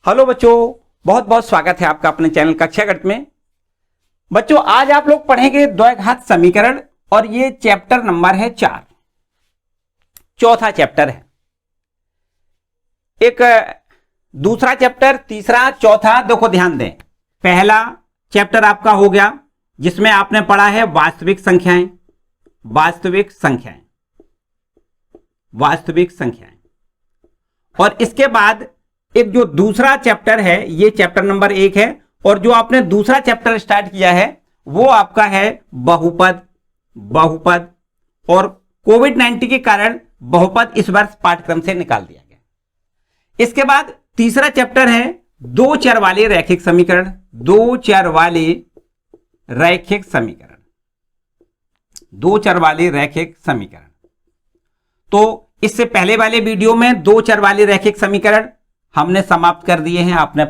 Hello बच्चों, बहुत बहुत स्वागत है आपका अपने चैनल कक्षा गणित में। बच्चों आज आप लोग पढ़ेंगे द्वैघात समीकरण और ये चैप्टर नंबर है 4, चौथा चैप्टर है। एक दूसरा चैप्टर, तीसरा, चौथा, देखो ध्यान दें। पहला चैप्टर आपका हो गया जिसमें आपने पढ़ा है वास्तविक संख्याएं, वास्तविक संख्याएं, वास्तविक संख्याएं। और इसके बाद एक जो दूसरा चैप्टर है ये चैप्टर नंबर 1 है, और जो आपने दूसरा चैप्टर स्टार्ट किया है वो आपका है बहुपद। बहुपद और कोविड-19 के कारण बहुपद इस वर्ष पाठ्यक्रम से निकाल दिया गया। इसके बाद तीसरा चैप्टर है दो चर वाले रैखिक समीकरण, दो चर वाले रैखिक समीकरण, दो चर वाले रैखिक समीकरण। तो इससे पहले वाले वीडियो में दो चर वाले रैखिक समीकरण हमने समाप्त कर दिए हैं। आपने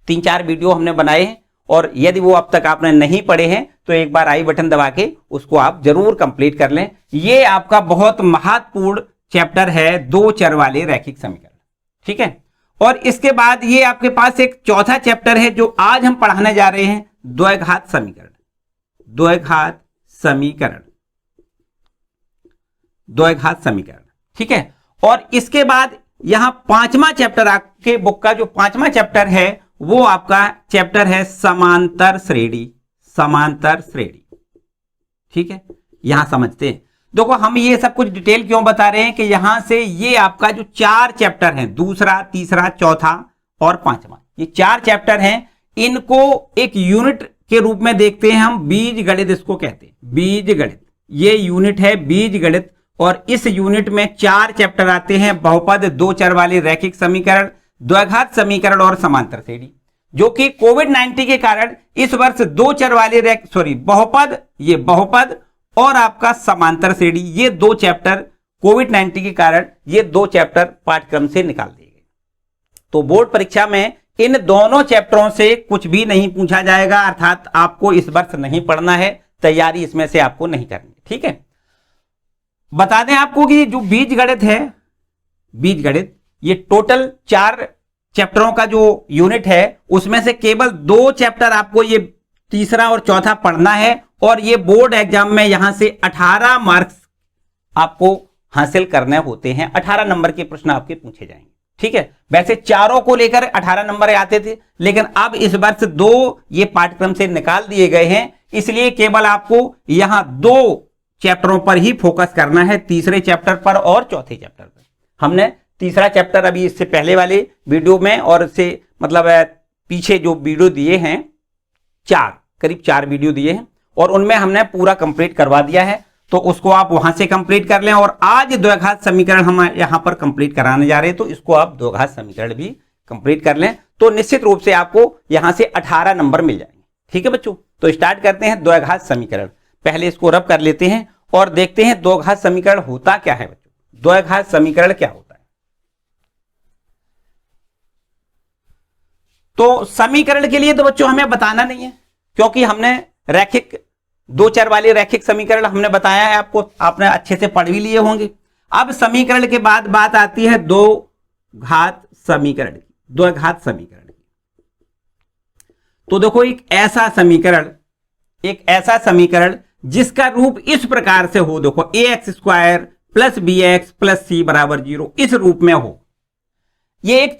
3-4 वीडियो हमने बनाए हैं, और यदि वो अब तक आपने नहीं पढ़े हैं तो एक बार आई बटन दबा के उसको आप जरूर कंप्लीट कर लें। ये आपका बहुत महत्वपूर्ण चैप्टर है, दो चर वाले रैखिक समीकरण, ठीक है। और इसके बाद ये आपके पास एक चौथा चैप्टर है जो आज हम पढ़ाने जा रहे हैं, द्वैघात समीकरण, द्वैघात समीकरण, द्वैघात समीकरण, ठीक है। और इसके बाद यहां पांचवा चैप्टर, आपके बुक का जो पांचवा चैप्टर है वो आपका चैप्टर है समांतर श्रेणी, समांतर श्रेणी, ठीक है। यहां समझते हैं, देखो हम ये सब कुछ डिटेल क्यों बता रहे हैं कि यहां से ये आपका जो 4 चैप्टर हैं, दूसरा, तीसरा, चौथा और पांचवा, ये 4 चैप्टर हैं, इनको एक यूनिट के रूप में देखते हैं हम। बीज गणित इसको कहते हैं, बीज गणित, ये यूनिट है बीज गणित। और इस यूनिट में 4 चैप्टर आते हैं, बहुपद, दो चर वाले रैखिक समीकरण, द्वैघात समीकरण और समांतर श्रेणी, जो कि कोविड-19 के कारण इस वर्ष दो चर वाले बहुपद, ये बहुपद और आपका समांतर श्रेणी, ये 2 चैप्टर कोविड-19 के कारण ये 2 चैप्टर पाठ्यक्रम से निकाल दिए गए। तो बोर्ड परीक्षा में इन दोनों चैप्टरों से कुछ भी नहीं पूछा जाएगा, अर्थात आपको इस वर्ष नहीं पढ़ना है, तैयारी इसमें से आपको नहीं करनी, ठीक है। बता दें आपको कि जो बीज गणित है, बीज गणित, ये टोटल 4 चैप्टरों का जो यूनिट है उसमें से केवल 2 चैप्टर आपको ये तीसरा और चौथा पढ़ना है, और ये बोर्ड एग्जाम में यहां से 18 मार्क्स आपको हासिल करने होते हैं, 18 नंबर के प्रश्न आपके पूछे जाएंगे, ठीक है। वैसे चारों को लेकर 18 नंबर आते थे, लेकिन अब इस वर्ष 2 ये पाठ्यक्रम से निकाल दिए गए हैं, इसलिए केवल आपको यहां 2 चैप्टरों पर ही फोकस करना है, तीसरे चैप्टर पर और चौथे चैप्टर पर। हमने तीसरा चैप्टर अभी इससे पहले वाले वीडियो में और इससे मतलब पीछे जो वीडियो दिए हैं, करीब 4 वीडियो दिए हैं, और उनमें हमने पूरा कंप्लीट करवा दिया है, तो उसको आप वहां से कंप्लीट कर लें। और आज द्वैघात समीकरण हम यहां पर कंप्लीट कराने जा रहे हैं, तो इसको आप द्वैघात समीकरण भी कंप्लीट कर लें, तो निश्चित रूप से आपको यहां से 18 नंबर मिल जाएंगे, ठीक है बच्चों। तो स्टार्ट करते हैं द्वैघात समीकरण। पहले इसको रब कर लेते हैं और देखते हैं द्वैघात समीकरण होता क्या है बच्चों, द्वैघात समीकरण क्या होता है। तो समीकरण के लिए तो बच्चों हमें बताना नहीं है, क्योंकि हमने रैखिक, दो चर वाले रैखिक समीकरण हमने बताया है आपको, आपने अच्छे से पढ़ भी लिए होंगे। अब समीकरण के बाद बात आती है द्वैघात समीकरण की, द्वैघात समीकरण की। तो देखो एक ऐसा समीकरण जिसका रूप इस प्रकार से हो, देखो ax² + bx + c = 0, इस रूप में हो। ये एक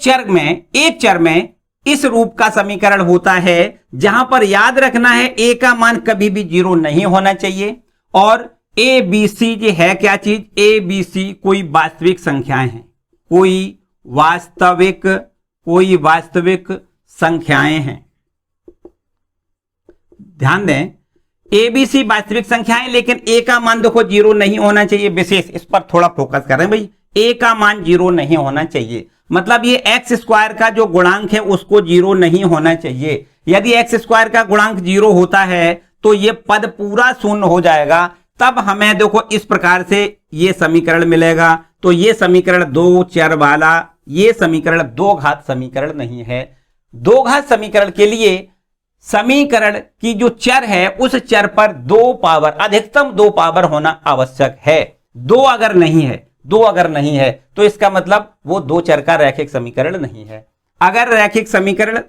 चर में इस रूप का समीकरण होता है, जहां पर याद रखना है a का मान कभी भी 0 नहीं होना चाहिए, और a b c ये है क्या चीज, a b c कोई वास्तविक संख्याएं हैं, कोई वास्तविक संख्याएं हैं। ध्यान दें, ABC वास्तविक संख्याएं, लेकिन A का मान देखो 0 नहीं होना चाहिए, विशेष इस पर थोड़ा फोकस कर रहे हैं भाई, A का मान 0 नहीं होना चाहिए, मतलब ये x² का जो गुणांक है उसको 0 नहीं होना चाहिए। यदि x² का गुणांक 0 होता है तो ये पद पूरा शून्य हो जाएगा, तब हमें देखो इस प्रकार से ये समीकरण मिलेगा। तो ये समीकरण दो चर वाला, ये समीकरण द्वैघात समीकरण नहीं है। द्वैघात समीकरण के लिए समीकरण की जो चर है उस चर पर 2 पावर, अधिकतम 2 पावर होना आवश्यक है। 2 अगर नहीं है तो इसका मतलब वो 2 चर का रैखिक समीकरण नहीं है। अगर रैखिक समीकरण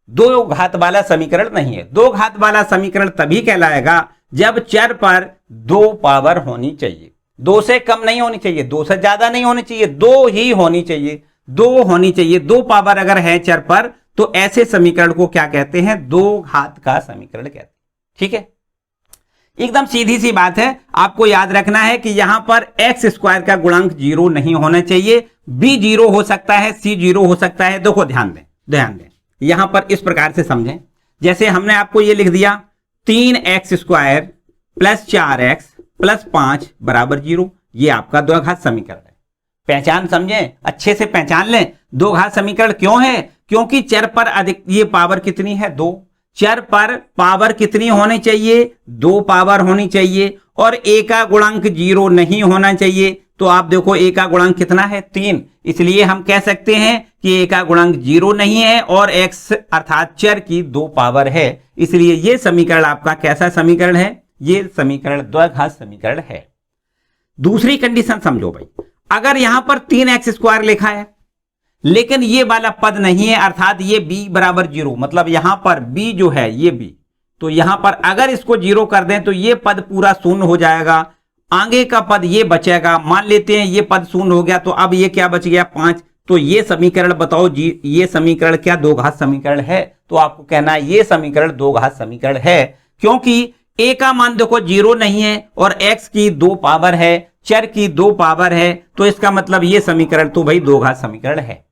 दो घात वाला समीकरण नहीं है। दो घात वाला समीकरण तभी कहलाएगा जब चर पर दो पावर होनी चाहिए, दो से कम नहीं होनी चाहिए, दो से ज्यादा नहीं होनी चाहिए, दो ही होनी चाहिए, दो होनी चाहिए। दो पावर अगर है चर पर तो ऐसे समीकरण को क्या कहते हैं? दो घात का समीकरण कहते हैं। ठीक है, एकदम सीधी सी बात है। आपको याद रखना है कि यहां पर एक्स स्क्वायर का गुणांक 0 नहीं होना चाहिए, बी 0 हो सकता है, सी 0 हो सकता है। देखो ध्यान दें यहां पर इस प्रकार से समझें, जैसे हमने आपको ये लिख दिया 3x square plus 4x plus 5 बराबर 0, ये आपका द्विघात समीकरण है। पहचान समझें, अच्छे से पहचान लें। दो घात समीकरण क्यों है? क्योंकि चर पर अधिक ये पावर कितनी है? 2। चर पर पावर कितनी होनी चाहिए? 2 पावर होनी चाहिए और ए का गुणांक 0 नहीं होना चाहिए। तो आप देखो ए का गुणांक कितना है? 3। इसलिए हम कह सकते हैं कि ए का गुणांक 0 नहीं है और x अर्थात चर की 2 पावर है। इसलिए यह समीकरण आपका कैसा समीकरण है? यह समीकरण द्विघात समीकरण है। दूसरी कंडीशन समझो भाई, अगर यहां पर 3x स्क्वायर लिखा है लेकिन ये वाला पद नहीं है, अर्थात ये b बराबर 0, मतलब यहां पर b जो है ये b, तो यहां पर अगर इसको 0 कर दें तो ये पद पूरा शून्य हो जाएगा, आगे का पद ये बचेगा। मान लेते हैं ये पद शून्य हो गया तो अब ये क्या बच गया? 5। तो ये समीकरण बताओ जी, ये समीकरण क्या दो घात समीकरण है? तो आपको कहना है ये समीकरण दो घात समीकरण है, क्योंकि a का मान देखो 0 नहीं है और x की 2 पावर है, चर की 2 पावर है, तो इसका मतलब ये समीकरण तो भाई दो घात समीकरण है।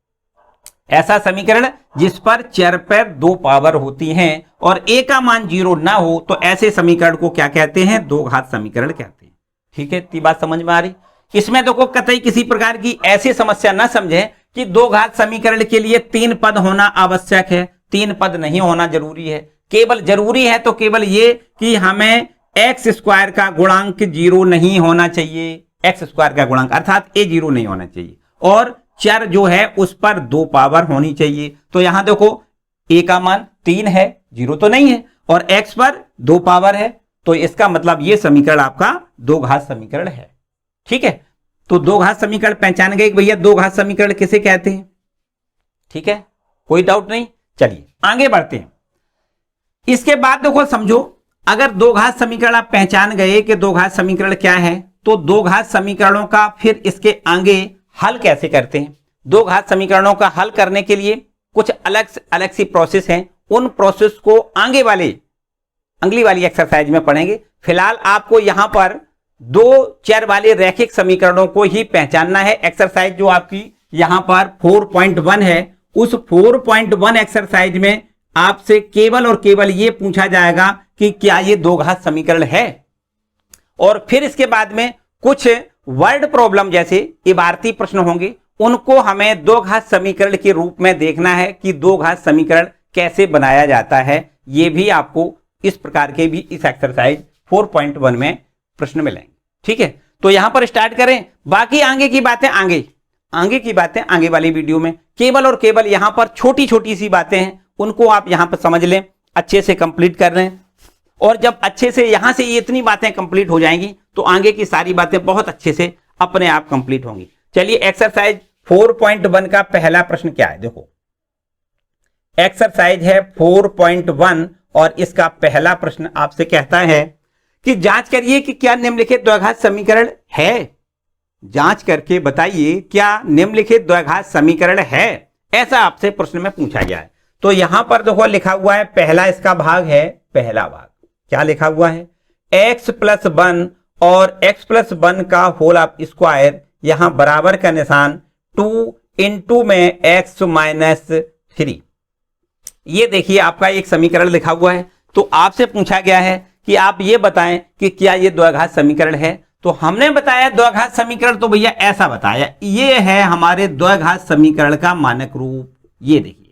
ऐसा समीकरण जिस पर चर पर 2 पावर होती हैं और a का मान 0 ना हो तो ऐसे समीकरण को क्या कहते हैं? दो घात समीकरण कहते हैं। ठीक है, इतनी बात समझ में आ रही? इसमें देखो कतई किसी प्रकार की ऐसी समस्या ना समझें कि दो घात समीकरण के लिए 3 पद होना आवश्यक है। 3 पद नहीं होना जरूरी है, केवल जरूरी है तो केवल ये कि हमें एक्स स्क्वायर का गुणांक 0 नहीं होना चाहिए, एक्स स्क्वायर का गुणांक अर्थात a 0 नहीं होना चाहिए और चर जो है उस पर 2 पावर होनी चाहिए। तो यहां देखो a का मान 3 है, 0 तो नहीं है, और x पर 2 पावर है, तो इसका मतलब ये समीकरण आपका दो घात समीकरण है। ठीक है, तो दो घात समीकरण पहचान गए भैया दो घात समीकरण किसे कहते हैं। ठीक है, कोई डाउट नहीं। चलिए आगे बढ़ते हैं। इसके बाद देखो समझो, अगर दो घात समीकरण आप पहचान गए कि दो घात समीकरण क्या है, तो दो घात समीकरणों का फिर इसके आगे हल कैसे करते हैं। दो घात समीकरणों का हल करने के लिए कुछ अलग सी प्रोसेस है, उन प्रोसेस को अगली वाली एक्सरसाइज में पढ़ेंगे। फिलहाल आपको यहां पर दो चर वाले रैखिक समीकरणों को ही पहचानना है। एक्सरसाइज जो आपकी यहां पर 4.1 है, उस 4.1 एक्सरसाइज में आपसे केवल और केवल यह पूछा जाएगा कि क्या ये दो घात समीकरण है, और फिर इसके बाद में कुछ वर्ड प्रॉब्लम जैसे इबारती प्रश्न होंगे, उनको हमें दो घात समीकरण के रूप में देखना है कि दो घात समीकरण कैसे बनाया जाता है। ये भी आपको इस प्रकार के भी इस एक्सरसाइज 4.1 में प्रश्न मिलेंगे। ठीक है, तो यहां पर स्टार्ट करें। बाकी आगे की बातें आगे वाली वीडियो में, केवल और केवल यहां पर छोटी छोटी सी बातें हैं, उनको आप यहां पर समझ लें, अच्छे से कंप्लीट कर लें, और जब अच्छे से यहां से ये इतनी बातें कंप्लीट हो जाएंगी तो आगे की सारी बातें बहुत अच्छे से अपने आप कंप्लीट होंगी। चलिए एक्सरसाइज 4.1 का पहला प्रश्न क्या है, देखो एक्सरसाइज है 4.1 और इसका पहला प्रश्न आपसे कहता है कि जांच करिए कि क्या निम्नलिखित द्विघात समीकरण है। जांच करके बताइए क्या निम्नलिखित द्विघात समीकरण है, ऐसा आपसे प्रश्न में पूछा गया है। तो यहां पर देखो लिखा हुआ है, पहला इसका भाग है, पहला भाग क्या लिखा हुआ है, x प्लस 1 और x प्लस 1 का होल ऑफ स्क्वायर, यहां बराबर का निशान 2 इंटू में x माइनस 3। ये देखिए आपका एक समीकरण लिखा हुआ है। तो आपसे पूछा गया है कि आप ये बताएं कि क्या ये द्विघात समीकरण है। तो हमने बताया द्विघात समीकरण, तो भैया ऐसा बताया, ये है हमारे द्विघात समीकरण का मानक रूप। ये देखिए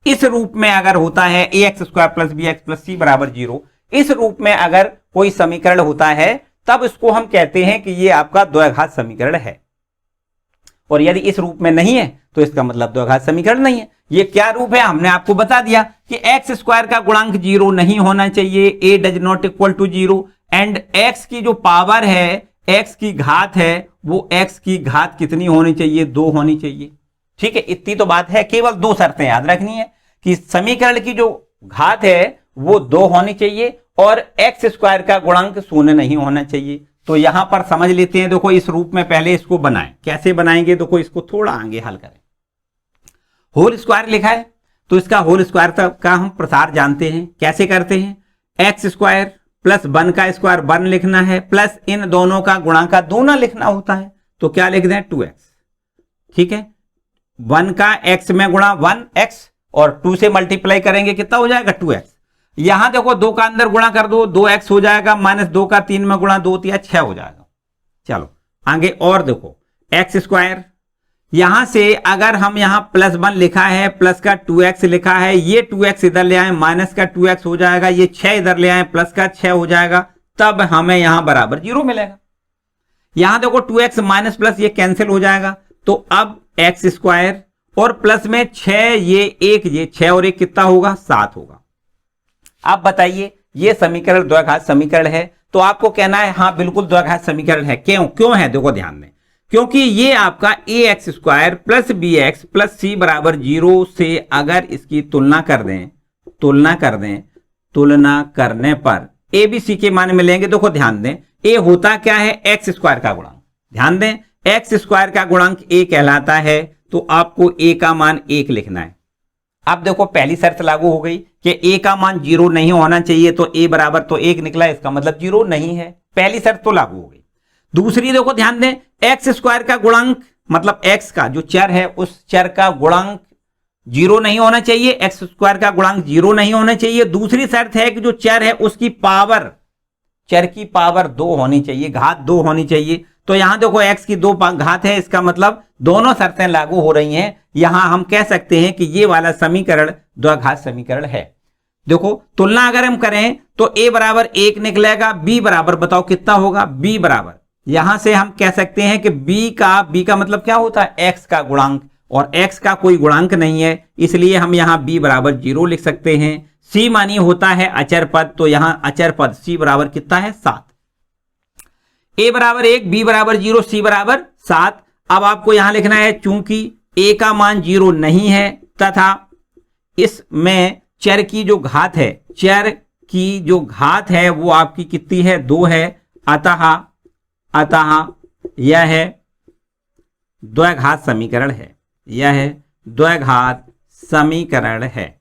इस रूप में अगर होता है ax square plus bx plus c बराबर 0, इस रूप में अगर कोई समीकरण होता है तब इसको हम कहते हैं कि ये आपका द्विघात समीकरण है। और यदि इस रूप में नहीं है तो इसका मतलब द्विघात समीकरण नहीं है। ये क्या रूप है, हमने आपको बता दिया कि एक्स स्क्वायर का गुणांक 0 नहीं होना चाहिए, a does not equal to 0, and x की जो पावर है, x की घात है, वो x की घात कितनी होनी चाहिए, 2 होनी चाहिए। ठीक है, इतनी तो बात है। केवल दो शर्तें याद रखनी है कि समीकरण की जो घात है वो 2 होनी चाहिए और एक्स स्क्वायर का गुणांक 0 नहीं होना चाहिए। तो यहां पर समझ लेते हैं, देखो इस रूप में पहले इसको बनाएं। कैसे बनाएंगे, देखो इसको थोड़ा आगे हल करें। होल स्क्वायर लिखा है तो इसका होल स्क्वायर का हम प्रसार जानते हैं। कैसे करते हैं, एक्स स्क्वायर प्लस 1 का स्क्वायर 1 लिखना है, प्लस इन दोनों का गुणा का दूना लिखना होता है। तो क्या लिख दें, 2x। ठीक है, 1 का x में गुणा 1x और 2 से मल्टीप्लाई करेंगे, कितना हो जाएगा 2x। यहां देखो 2 का अंदर गुणा कर दो, 2x हो जाएगा, माइनस 2 का 3 में गुणा 2 तिया 6 हो जाएगा। चलो आगे और देखो, एक्स स्क्वायर, यहां से अगर हम यहां +1 लिखा है, प्लस का 2x लिखा है, ये 2x इधर ले आए, माइनस का 2x हो जाएगा, ये 6 इधर ले आए, प्लस का 6 हो जाएगा, तब हमें यहां बराबर 0 मिलेगा। यहां देखो 2x माइनस प्लस ये कैंसिल हो जाएगा, तो अब एक्स स्क्वायर और प्लस में 6, ये 1, ये 6 और 1 कितना होगा, 7 होगा। अब बताइए, ये समीकरण द्विघात समीकरण है, तो आपको कहना है हाँ बिल्कुल द्विघात समीकरण है। क्यों है, देखो ध्यान दें, क्योंकि ये आपका ax square plus bx plus c बराबर 0 से अगर इसकी तुलना करने पर a b c के मान मिलेंगे। देखो ध्यान दें, a होता क्या है, x स्क्वायर का गुणांक। ध्यान दें, x स्क्वायर का गुणांक a कहलाता है, तो आपको a का मान 1 लिखना है। अब देखो पहली शर्त लागू हो गई कि a का मान 0 नहीं होना चाहिए, तो a बराबर तो 1 निकला, इसका मतलब 0 नहीं है। पहली शर्त तो लागू हो गई। दूसरी देखो ध्यान दें, एक्स स्क्वायर का गुणांक मतलब x का जो चर है उस चर का गुणांक 0 नहीं होना चाहिए, एक्स स्क्वायर का गुणांक 0 नहीं होना चाहिए। दूसरी शर्त है कि जो चर है उसकी पावर, चर की पावर 2 होनी चाहिए, घात 2 होनी चाहिए। तो यहां देखो x की 2 घात है, इसका मतलब दोनों शर्तें लागू हो रही हैं। यहां हम कह सकते हैं कि ये वाला समीकरण द्विघात समीकरण है। देखो तुलना अगर हम करें तो a बराबर 1 निकलेगा, b बराबर बताओ कितना होगा, b बराबर, यहां से हम कह सकते हैं कि b का मतलब क्या होता है, x का गुणांक, और x का कोई गुणांक नहीं है, इसलिए हम यहां b बराबर 0 लिख सकते हैं। c मानी होता है अचर पद, तो यहां अचर पद c बराबर कितना है, 7। a बराबर 1, b बराबर 0, c बराबर 7। अब आपको यहां लिखना है, चूंकि a का मान 0 नहीं है तथा इसमें चर की जो घात है, वो आपकी कितनी है, 2 है, अतः यह है द्विघात समीकरण है, यह द्विघात समीकरण है।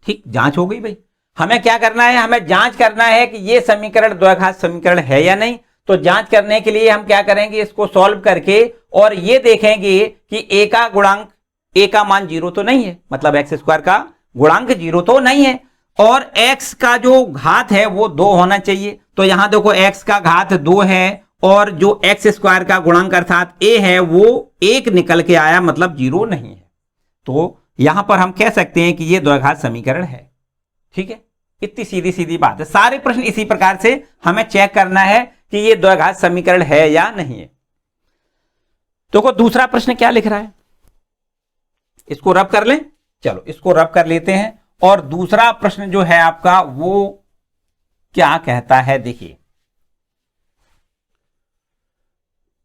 ठीक, जांच हो गई भाई। हमें क्या करना है, हमें जांच करना है कि यह समीकरण द्विघात समीकरण है या नहीं। तो जांच करने के लिए हम क्या करेंगे, इसको सॉल्व करके और ये देखेंगे कि a का गुणांक, a का मान 0 तो नहीं है, मतलब एक्स स्क्वायर का गुणांक 0 तो नहीं है, और x का जो घात है वो 2 होना चाहिए। तो यहां देखो x का घात 2 है और जो एक्स स्क्वायर का गुणांक अर्थात a है वो 1 निकल के आया, मतलब 0 नहीं है। तो यहां पर हम कह सकते हैं कि यह द्विघात समीकरण है। ठीक है, इतनी सीधी सीधी बात है। सारे प्रश्न इसी प्रकार से हमें चेक करना है कि यह द्विघात समीकरण है या नहीं है। देखो दूसरा प्रश्न क्या लिख रहा है, इसको रब कर लें, चलो इसको रब कर लेते हैं। और दूसरा प्रश्न जो है आपका वो क्या कहता है, देखिए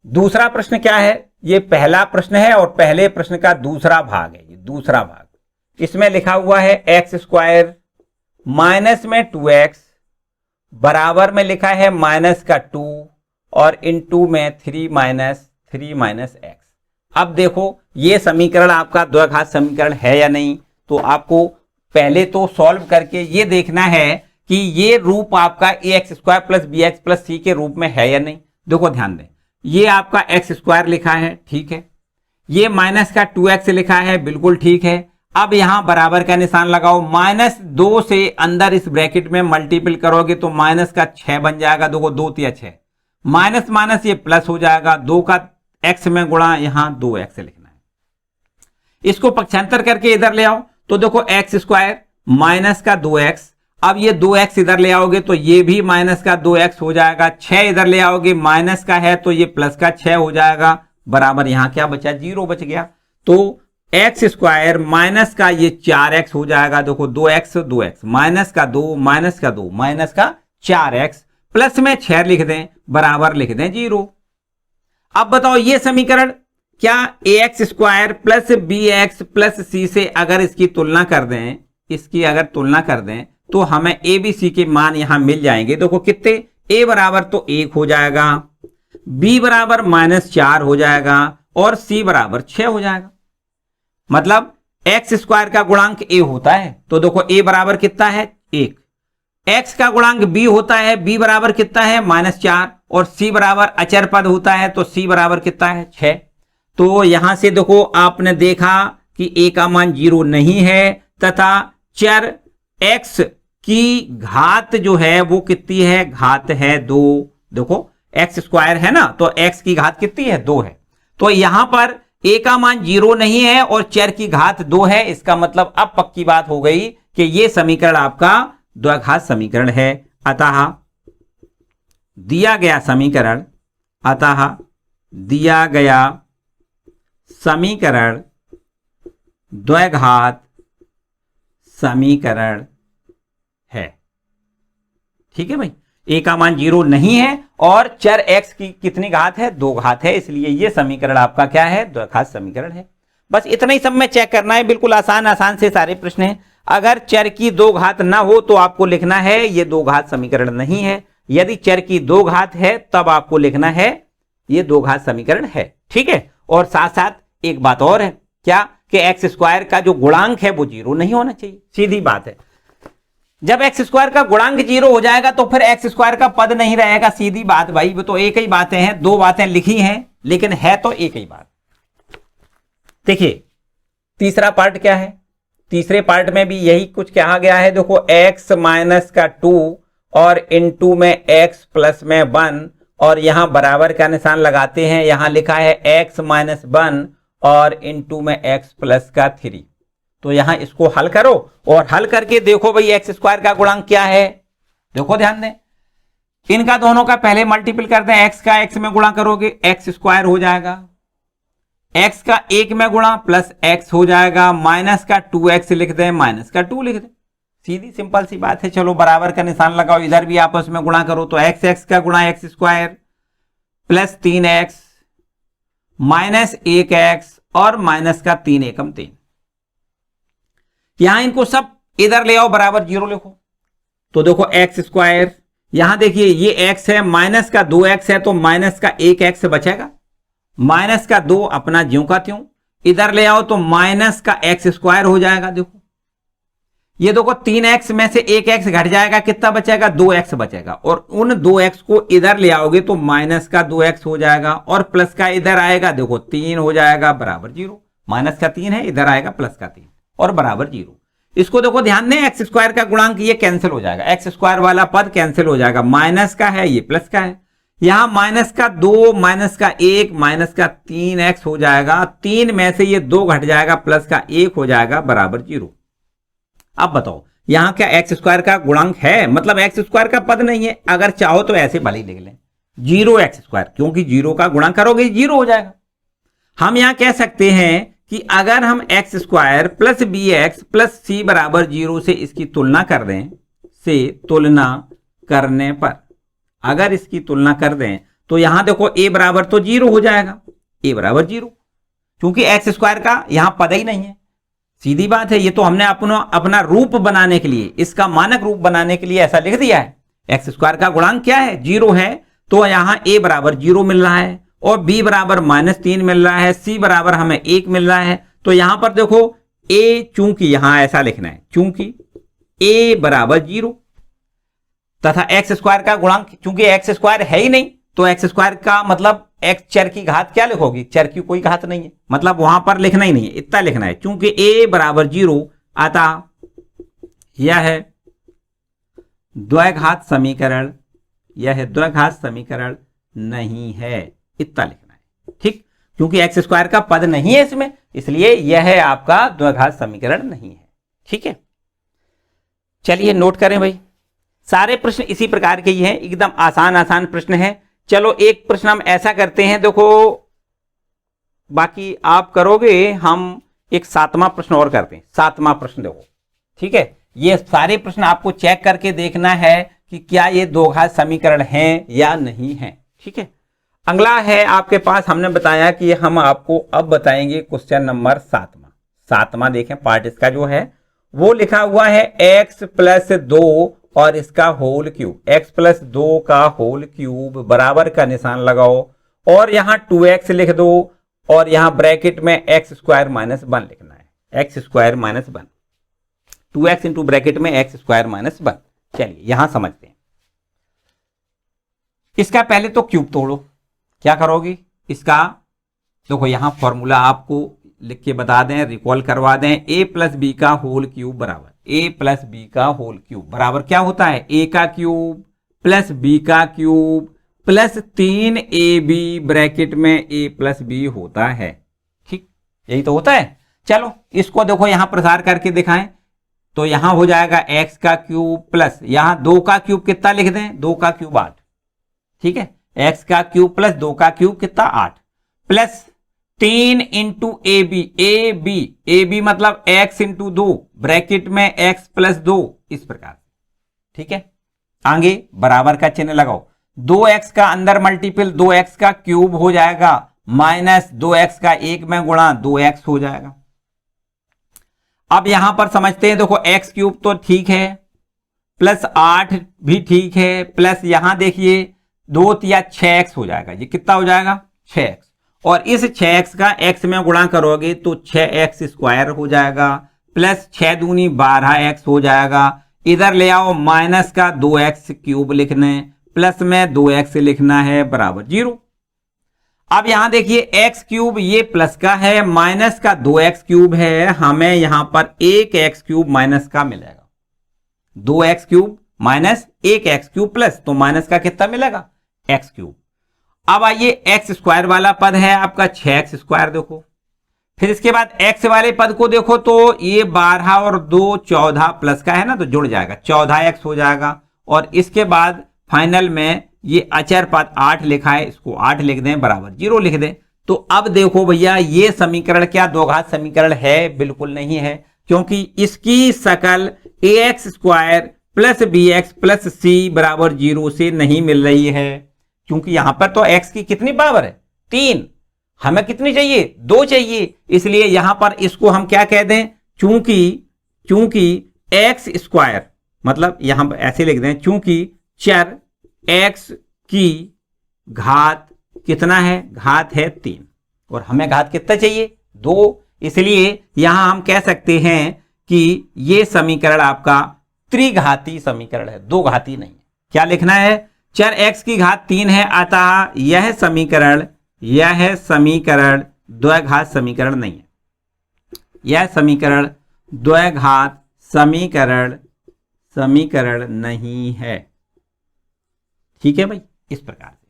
दूसरा प्रश्न क्या है, ये पहला प्रश्न है और पहले प्रश्न का दूसरा भाग है, ये दूसरा भाग। इसमें लिखा हुआ है एक्स स्क्वायर माइनस में 2x बराबर में लिखा है माइनस का 2 और इनटू में 3 माइनस x। अब देखो ये समीकरण आपका द्विघात समीकरण है या नहीं, तो आपको पहले तो सॉल्व करके ये देखना है कि ये रूप आपका ax square plus bx plus c के रूप में है या नहीं। देखो ध्यान दें, ये आपका एक्स स्क्वायर लिखा है, ठीक है, ये माइनस का 2x लिखा है, बिल्कुल ठीक है। अब यहां बराबर का निशान लगाओ, -2 से अंदर इस ब्रैकेट में मल्टीपल करोगे तो माइनस का 6 बन जाएगा। देखो 2 तिया 6, माइनस माइनस ये प्लस हो जाएगा, 2 का x में गुणा यहां 2x लिखना है। इसको पक्षांतर करके इधर ले आओ तो देखो एक्स स्क्वायर माइनस का 2x, अब ये 2x इधर ले आओगे तो ये भी माइनस का 2x हो जाएगा, 6 इधर ले आओगे माइनस का है तो ये प्लस का 6 हो जाएगा, बराबर यहां क्या बचा, 0 बच गया। तो एक्स स्क्वायर माइनस का ये 4x हो जाएगा। देखो 2x माइनस का 2 माइनस का 4x प्लस में 6 लिख दें, बराबर लिख दें 0। अब बताओ ये समीकरण क्या ax square plus bx plus c से अगर इसकी तुलना कर दें, इसकी अगर तुलना कर दें तो हमें a b c के मान यहां मिल जाएंगे। देखो कितने, a बराबर तो 1 हो जाएगा, b बराबर -4 हो जाएगा और c बराबर 6 हो जाएगा। मतलब x स्क्वायर का गुणांक a होता है तो देखो a बराबर कितना है 1, x का गुणांक b होता है, b बराबर कितना है -4 और c बराबर अचर पद होता है तो c बराबर कितना है 6। तो यहां से देखो आपने देखा कि a का मान 0 नहीं है तथा चर x की घात जो है वो कितनी है, घात है 2। देखो x स्क्वायर है ना तो x की घात कितनी है 2 है। तो यहां पर a का मान 0 नहीं है और चर की घात 2 है। इसका मतलब अब पक्की बात हो गई कि यह समीकरण आपका द्विघात समीकरण है। अतः दिया गया समीकरण, अतः दिया गया समीकरण द्विघात समीकरण है। ठीक है भाई, a का मान 0 नहीं है और चर x की कितनी घात है, 2 घात है, इसलिए यह समीकरण आपका क्या है, द्विघात समीकरण है। बस इतना ही सब में चेक करना है, बिल्कुल आसान से सारे प्रश्न हैं। अगर चर की 2 घात ना हो तो आपको लिखना है ये 2 घात समीकरण नहीं है, यदि चर की 2 घात है तब आपको लिखना है ये 2 घात समीकरण है। ठीक है, और साथ साथ एक बात और है, क्या कि एक्स स्क्वायर का जो गुणांक है वो 0 नहीं होना चाहिए, सीधी बात है। जब एक्स स्क्वायर का गुणांक 0 हो जाएगा तो फिर एक्स स्क्वायर का पद नहीं रहेगा, सीधी बात भाई। वो तो एक ही बातें हैं, 2 बातें लिखी हैं लेकिन है तो एक ही बात। देखिए तीसरा पार्ट क्या है, तीसरे पार्ट में भी यही कुछ कहा गया है। देखो x माइनस का 2 और इनटू में x प्लस में 1 और यहां बराबर का निशान लगाते हैं, यहां लिखा है x माइनस 1 और इनटू में x प्लस का 3। तो यहां इसको हल करो और हल करके देखो भाई एक्स स्क्वायर का गुणांक क्या है। देखो ध्यान दें, इनका दोनों का पहले मल्टीपल कर दें, x का x में गुणा करोगे x स्क्वायर हो जाएगा, x का 1 में गुणा प्लस x हो जाएगा, माइनस का 2x लिख दें, माइनस का 2 लिख दें, सीधी सिंपल सी बात है। चलो बराबर का निशान लगाओ, इधर भी आपस में गुणा करो तो x का गुणा x square plus 3x minus 1x और माइनस का 3 एकम 3। यहां इनको सब इधर ले आओ, बराबर 0 लिखो। तो देखो x स्क्वायर, यहां देखिए ये x है, माइनस का 2x है तो माइनस का 1x बचेगा, माइनस का 2 अपना ज्यों का त्यों, इधर ले आओ तो माइनस का x स्क्वायर हो जाएगा। देखो ये देखो 3x में से 1x घट जाएगा, कितना बचेगा, 2x बचेगा, और उन 2x को इधर ले आओगे तो माइनस का 2x हो जाएगा और प्लस का इधर आएगा, देखो 3 हो जाएगा, बराबर 0। माइनस का 3 है, इधर आएगा प्लस का 3 और बराबर 0। इसको देखो ध्यान दें, एक्स स्क्वायर का गुणांक ये कैंसिल हो जाएगा, एक्स स्क्वायर वाला पद कैंसिल हो जाएगा, माइनस का है ये प्लस का है, यहां माइनस का 2 माइनस का 1 माइनस का 3x हो जाएगा, 3 में से ये 2 घट जाएगा, प्लस का 1 हो जाएगा, बराबर 0। अब बताओ यहां क्या एक्स स्क्वायर का गुणांक है, मतलब एक्स स्क्वायर का पद नहीं है। अगर चाहो तो ऐसे भले ही लिख लें 0x स्क्वायर, क्योंकि 0 का गुणा करोगे 0 हो जाएगा। हम यहां कह सकते हैं कि अगर हम x square plus bx plus c बराबर 0 से इसकी तुलना कर दें, से तुलना करने पर अगर इसकी तुलना कर दें तो यहां देखो a बराबर तो 0 हो जाएगा, a बराबर 0, क्योंकि एक्स स्क्वायर का यहां पद ही नहीं है, सीधी बात है। ये तो हमने अपना रूप बनाने के लिए, इसका मानक रूप बनाने के लिए ऐसा लिख दिया है। एक्स स्क्वायर का गुणांक क्या है, 0 है, तो यहां a बराबर 0 मिल रहा है और b बराबर -3 मिल रहा है, c बराबर हमें 1 मिल रहा है। तो यहां पर देखो a, चूंकि यहां ऐसा लिखना है, चूंकि a बराबर 0 तथा एक्स स्क्वायर का गुणांक, चूंकि एक्स स्क्वायर है ही नहीं तो एक्स स्क्वायर का मतलब एक्स चर की घात क्या लिखोगी, चर की कोई घात नहीं है, मतलब वहां पर लिखना ही नहीं है, इतना लिखना है। चूंकि a बराबर 0 अतः यह है द्विघात समीकरण, यह द्विघात समीकरण नहीं है, इतना लिखना है। ठीक, क्योंकि एक्स स्क्वायर का पद नहीं है इसमें, इसलिए यह है आपका द्विघात समीकरण नहीं है। ठीक है, चलिए नोट करें भाई, सारे प्रश्न इसी प्रकार के ही हैं, एकदम आसान प्रश्न है। चलो एक प्रश्न हम ऐसा करते हैं, देखो बाकी आप करोगे, हम एक 7वां प्रश्न और करते हैं। 7वां प्रश्न देखो, ठीक है, ये सारे प्रश्न आपको चेक करके देखना है कि क्या ये द्विघात समीकरण हैं या नहीं है। ठीक है, अगला है आपके पास, हमने बताया कि हम आपको अब बताएंगे क्वेश्चन नंबर 7वां देखें पार्ट इसका जो है वो लिखा हुआ है x प्लस 2 और इसका होल क्यूब, x प्लस 2 का होल क्यूब बराबर का निशान लगाओ और यहां 2x लिख दो और यहां ब्रैकेट में x स्क्वायर माइनस 1 लिखना है, x square minus 1, 2x into bracket में x स्क्वायर माइनस 1। चलिए यहां समझते हैं। इसका पहले तो क्यूब तोड़ो, क्या करोगी, इसका देखो यहां फॉर्मूला आपको लिख के बता दें, रिकॉल करवा दें, a प्लस बी का होल क्यूब बराबर a प्लस बी का होल क्यूब बराबर क्या होता है, a का क्यूब प्लस b का क्यूब प्लस 3ab ब्रैकेट में a प्लस बी होता है। ठीक, यही तो होता है। चलो इसको देखो यहां प्रसार करके दिखाएं तो यहां हो जाएगा x का क्यूब प्लस यहां 2 का क्यूब कितना लिख दें, 2 का क्यूब 8, ठीक है, x का क्यूब प्लस 2 का क्यूब कितना 8 प्लस 3 इंटू ए बी मतलब x इंटू 2 ब्रैकेट में x प्लस 2, इस प्रकार। ठीक है, आगे बराबर का चिन्ह लगाओ, 2x का अंदर मल्टीपल 2x का क्यूब हो जाएगा माइनस 2x का 1 में गुणा 2x हो जाएगा। अब यहां पर समझते हैं, देखो x क्यूब तो ठीक है प्लस 8 भी ठीक है प्लस यहां देखिए 2 या 6x हो जाएगा, ये कितना हो जाएगा 6x, और इस 6x का x में गुणा करोगे तो 6x स्क्वायर हो जाएगा प्लस 6 दूनी 12x हो जाएगा। इधर ले आओ माइनस का 2x क्यूब लिखने प्लस में 2x लिखना है बराबर 0। अब यहां देखिए x क्यूब ये प्लस का है माइनस का 2x क्यूब है, हमें यहां पर 1x क्यूब माइनस का मिलेगा, 2x cube minus 1x cube plus तो माइनस का कितना मिलेगा x क्यूब। अब आइए x स्क्वायर वाला पद है आपका 6x स्क्वायर, देखो फिर इसके बाद x वाले पद को देखो तो ये 12 और 2 14 प्लस का है ना, तो जुड़ जाएगा 14x हो जाएगा, और इसके बाद फाइनल में ये अचर पद 8 लिखा है, इसको 8 लिख दें बराबर 0 लिख दें। तो अब देखो भैया ये समीकरण क्या दो घात समीकरण है, बिल्कुल नहीं है, क्योंकि इसकी शकल ax square plus bx plus c बराबर 0 से नहीं मिल रही है, क्योंकि यहां पर तो x की कितनी पावर है 3, हमें कितनी चाहिए 2 चाहिए, इसलिए यहां पर इसको हम क्या कह दें, चूंकि x स्क्वायर मतलब यहां ऐसे लिख दें, चूंकि चर x की घात कितना है, घात है 3 और हमें घात कितना चाहिए 2, इसलिए यहां हम कह सकते हैं कि यह समीकरण आपका त्रिघाती समीकरण है, दो घाती नहीं है। क्या लिखना है, चर x की घात 3 है, अतः यह समीकरण द्विघात समीकरण नहीं है, यह समीकरण द्विघात समीकरण नहीं है। ठीक है भाई, इस प्रकार से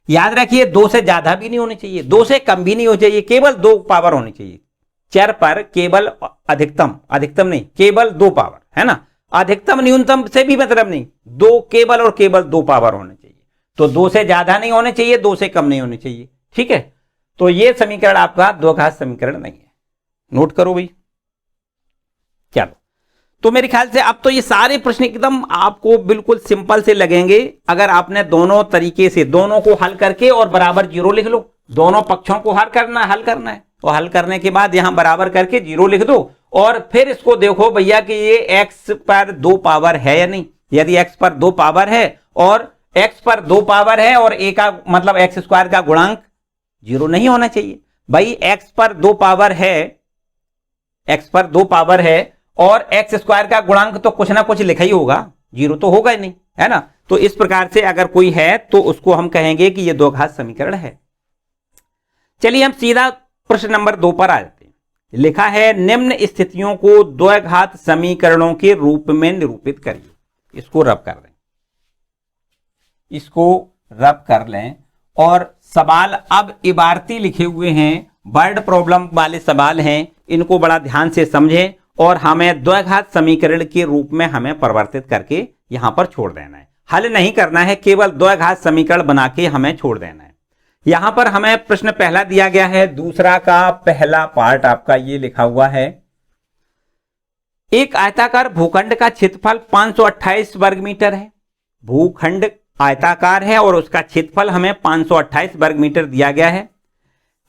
याद रखिए 2 से ज्यादा भी नहीं होनी चाहिए, 2 से कम भी नहीं होनी चाहिए, केवल 2 पावर होनी चाहिए चर पर, केवल अधिकतम नहीं, केवल 2 पावर है ना, अधिकतम न्यूनतम से भी मतलब नहीं, 2 केवल और केवल 2 पावर होने चाहिए। तो 2 से ज्यादा नहीं होने चाहिए, 2 से कम नहीं होने चाहिए। ठीक है, तो यह समीकरण आपका द्विघात समीकरण नहीं है, नोट करो भाई। चलो, तो मेरे ख्याल से अब तो ये सारे प्रश्न एकदम आपको बिल्कुल सिंपल से लगेंगे, अगर आपने दोनों तरीके से दोनों को हल करके और बराबर 0 लिख लो, दोनों पक्षों को हल करना है, और हल करने के बाद यहां बराबर करके 0 लिख दो, और फिर इसको देखो भैया कि ये x पर 2 पावर है या नहीं। यदि x पर 2 पावर है और x पर 2 पावर है और a का मतलब x स्क्वायर का गुणांक 0 नहीं होना चाहिए भाई, x पर 2 पावर है और x स्क्वायर का गुणांक तो कुछ ना कुछ लिखा ही होगा, 0 तो होगा ही नहीं, है ना। तो इस प्रकार से अगर कोई है तो उसको हम कहेंगे कि यह द्विघात समीकरण है। चलिए हम सीधा प्रश्न नंबर 2 पर आ जाते हैं। लिखा है निम्न स्थितियों को द्विघात समीकरणों के रूप में निरूपित करिए। इसको रब कर लें और सवाल अब इबारती लिखे हुए हैं, वर्ड प्रॉब्लम वाले सवाल हैं, इनको बड़ा ध्यान से समझें और हमें द्विघात समीकरण के रूप में हमें परिवर्तित करके यहां पर छोड़ देना है, हल नहीं करना है, केवल द्विघात समीकरण बना के हमें छोड़ देना है। यहां पर हमें प्रश्न पहला दिया गया है, दूसरा का पहला पार्ट आपका ये लिखा हुआ है, एक आयताकार भूखंड का क्षेत्रफल 528 वर्ग मीटर है। भूखंड आयताकार है और उसका क्षेत्रफल हमें 528 वर्ग मीटर दिया गया है।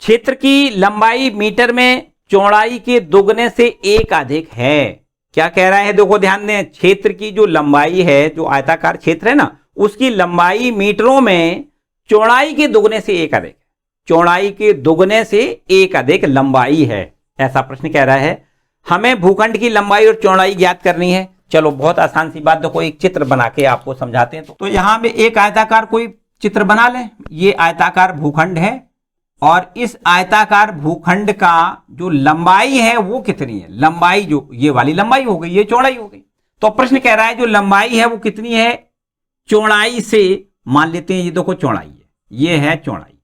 क्षेत्र की लंबाई मीटर में चौड़ाई के दोगुने से एक अधिक है। क्या कह रहा है, देखो ध्यान दें, क्षेत्र की जो लंबाई है, जो आयताकार क्षेत्र है ना, उसकी लंबाई मीटरों में चौड़ाई के दोगुने से एक अधिक, चौड़ाई के दोगुने से एक अधिक लंबाई है, ऐसा प्रश्न कह रहा है। हमें भूखंड की लंबाई और चौड़ाई ज्ञात करनी है। चलो बहुत आसान सी बात, देखो एक चित्र बना के आपको समझाते हैं। तो यहां पे एक आयताकार कोई चित्र बना लें। ये आयताकार भूखंड है और इस आयताकार भूखंड का जो लंबाई है वो कितनी है, लंबाई जो ये वाली लंबाई हो गई, ये चौड़ाई हो गई। तो प्रश्न कह रहा है जो लंबाई है वो कितनी है, चौड़ाई से मान लेते हैं, ये देखो चौड़ाई है, ये है चौड़ाई,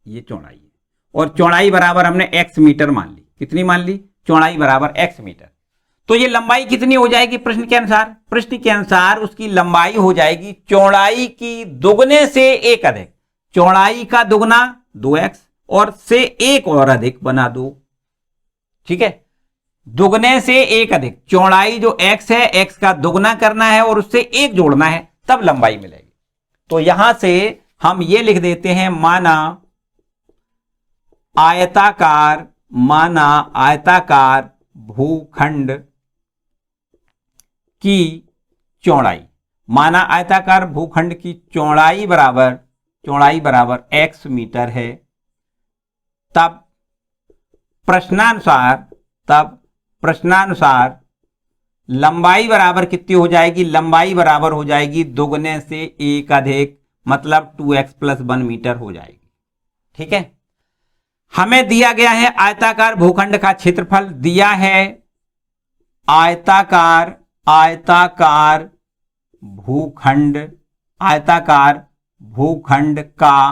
ये चौड़ाई है और चौड़ाई बराबर हमने x मीटर मान ली। कितनी मान ली, चौड़ाई बराबर x मीटर। तो ये लंबाई कितनी हो जाएगी प्रश्न के अनुसार, प्रश्न के अनुसार उसकी लंबाई हो जाएगी चौड़ाई की दुगने से एक अधिक, चौड़ाई का दुगना 2x और से एक और अधिक बना दो, ठीक है, दुगने से एक अधिक, चौड़ाई जो x है x का दुगना करना है और उससे एक जोड़ना है, तब लंबाई मिलेगी। तो यहां से हम ये लिख देते हैं, माना आयताकार भूखंड की चौड़ाई, माना आयताकार भूखंड की चौड़ाई बराबर x मीटर है। तब प्रश्नानुसार लंबाई बराबर कितनी हो जाएगी, लंबाई बराबर हो जाएगी दुगने से एक अधिक, मतलब 2x + 1 मीटर हो जाएगी। ठीक है, हमें दिया गया है आयताकार भूखंड का क्षेत्रफल, दिया है आयताकार भूखंड का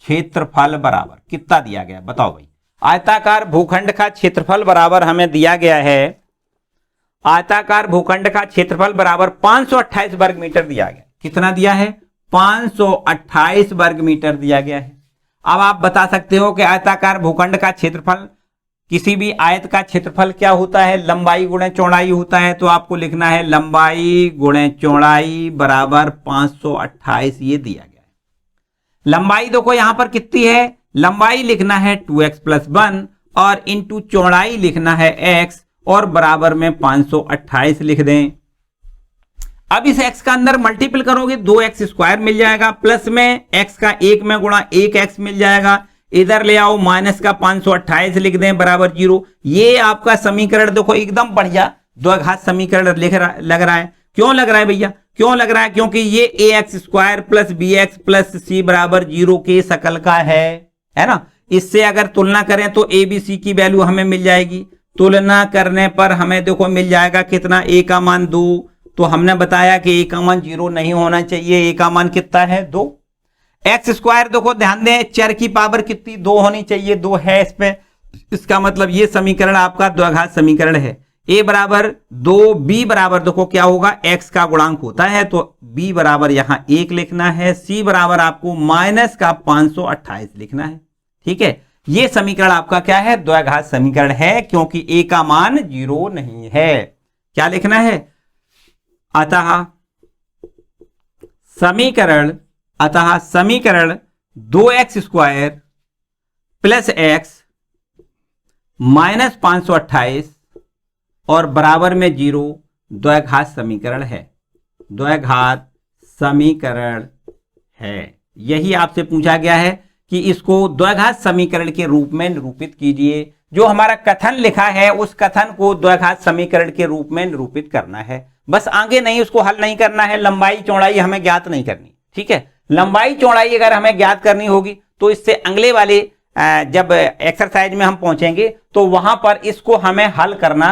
क्षेत्रफल बराबर कितना दिया गया, बताओ भाई। आयताकार भूखंड का क्षेत्रफल बराबर हमें दिया गया है, आयताकार भूखंड का क्षेत्रफल बराबर 528 वर्ग मीटर दिया गया। कितना दिया है, 528 वर्ग मीटर दिया गया है। अब आप बता सकते हो कि आयताकार भूखंड का क्षेत्रफल, किसी भी आयत का क्षेत्रफल क्या होता है, लंबाई गुणे चौड़ाई होता है। तो आपको लिखना है लंबाई गुणे चौड़ाई बराबर 528, ये दिया गया है। लंबाई देखो यहां पर कितनी है, लंबाई लिखना है 2x + 1 और इंटू चौड़ाई लिखना है x और बराबर में 528 लिख दें। अब इस x का अंदर मल्टीपल करोगे 2x² मिल जाएगा, प्लस में x का 1 में गुणा 1x मिल जाएगा, इधर ले आओ माइनस का 528 लिख दें बराबर 0। ये आपका समीकरण देखो एकदम बढ़िया द्विघात समीकरण लग रहा है। क्यों लग रहा है भैया, क्यों लग रहा है, क्योंकि ये ax² + bx + c बराबर 0 के शकल का है ना। इससे अगर तुलना करें तो a b c की वैल्यू हमें मिल जाएगी। तुलना करने पर हमें देखो मिल जाएगा कितना, a का मान 2। तो हमने बताया कि a का मान 0 नहीं होना चाहिए, a का मान कितना है 2। x² देखो ध्यान दें, चर की पावर कितनी, 2 होनी चाहिए, 2 है इस पे। इसका मतलब ये समीकरण आपका द्विघात समीकरण है। a बराबर 2, b बराबर देखो क्या होगा, x का गुणांक होता है, तो b बराबर यहां 1 लिखना है, c बराबर आपको माइनस का 528 लिखना है। ठीक है, ये समीकरण आपका क्या है, द्विघात समीकरण है, क्योंकि a का मान 0 नहीं है। क्या लिखना है, अतः समीकरण 2x² + x - 528 और बराबर में 0 द्विघात समीकरण है, द्विघात समीकरण है। यही आपसे पूछा गया है कि इसको द्विघात समीकरण के रूप में निरूपित कीजिए। जो हमारा कथन लिखा है उस कथन को द्विघात समीकरण के रूप में निरूपित करना है, बस आगे नहीं, उसको हल नहीं करना है। लंबाई चौड़ाई हमें ज्ञात नहीं करनी, ठीक है। लंबाई चौड़ाई अगर हमें ज्ञात करनी होगी तो इससे अगले वाले जब एक्सरसाइज में हम पहुंचेंगे तो वहां पर इसको हमें हल करना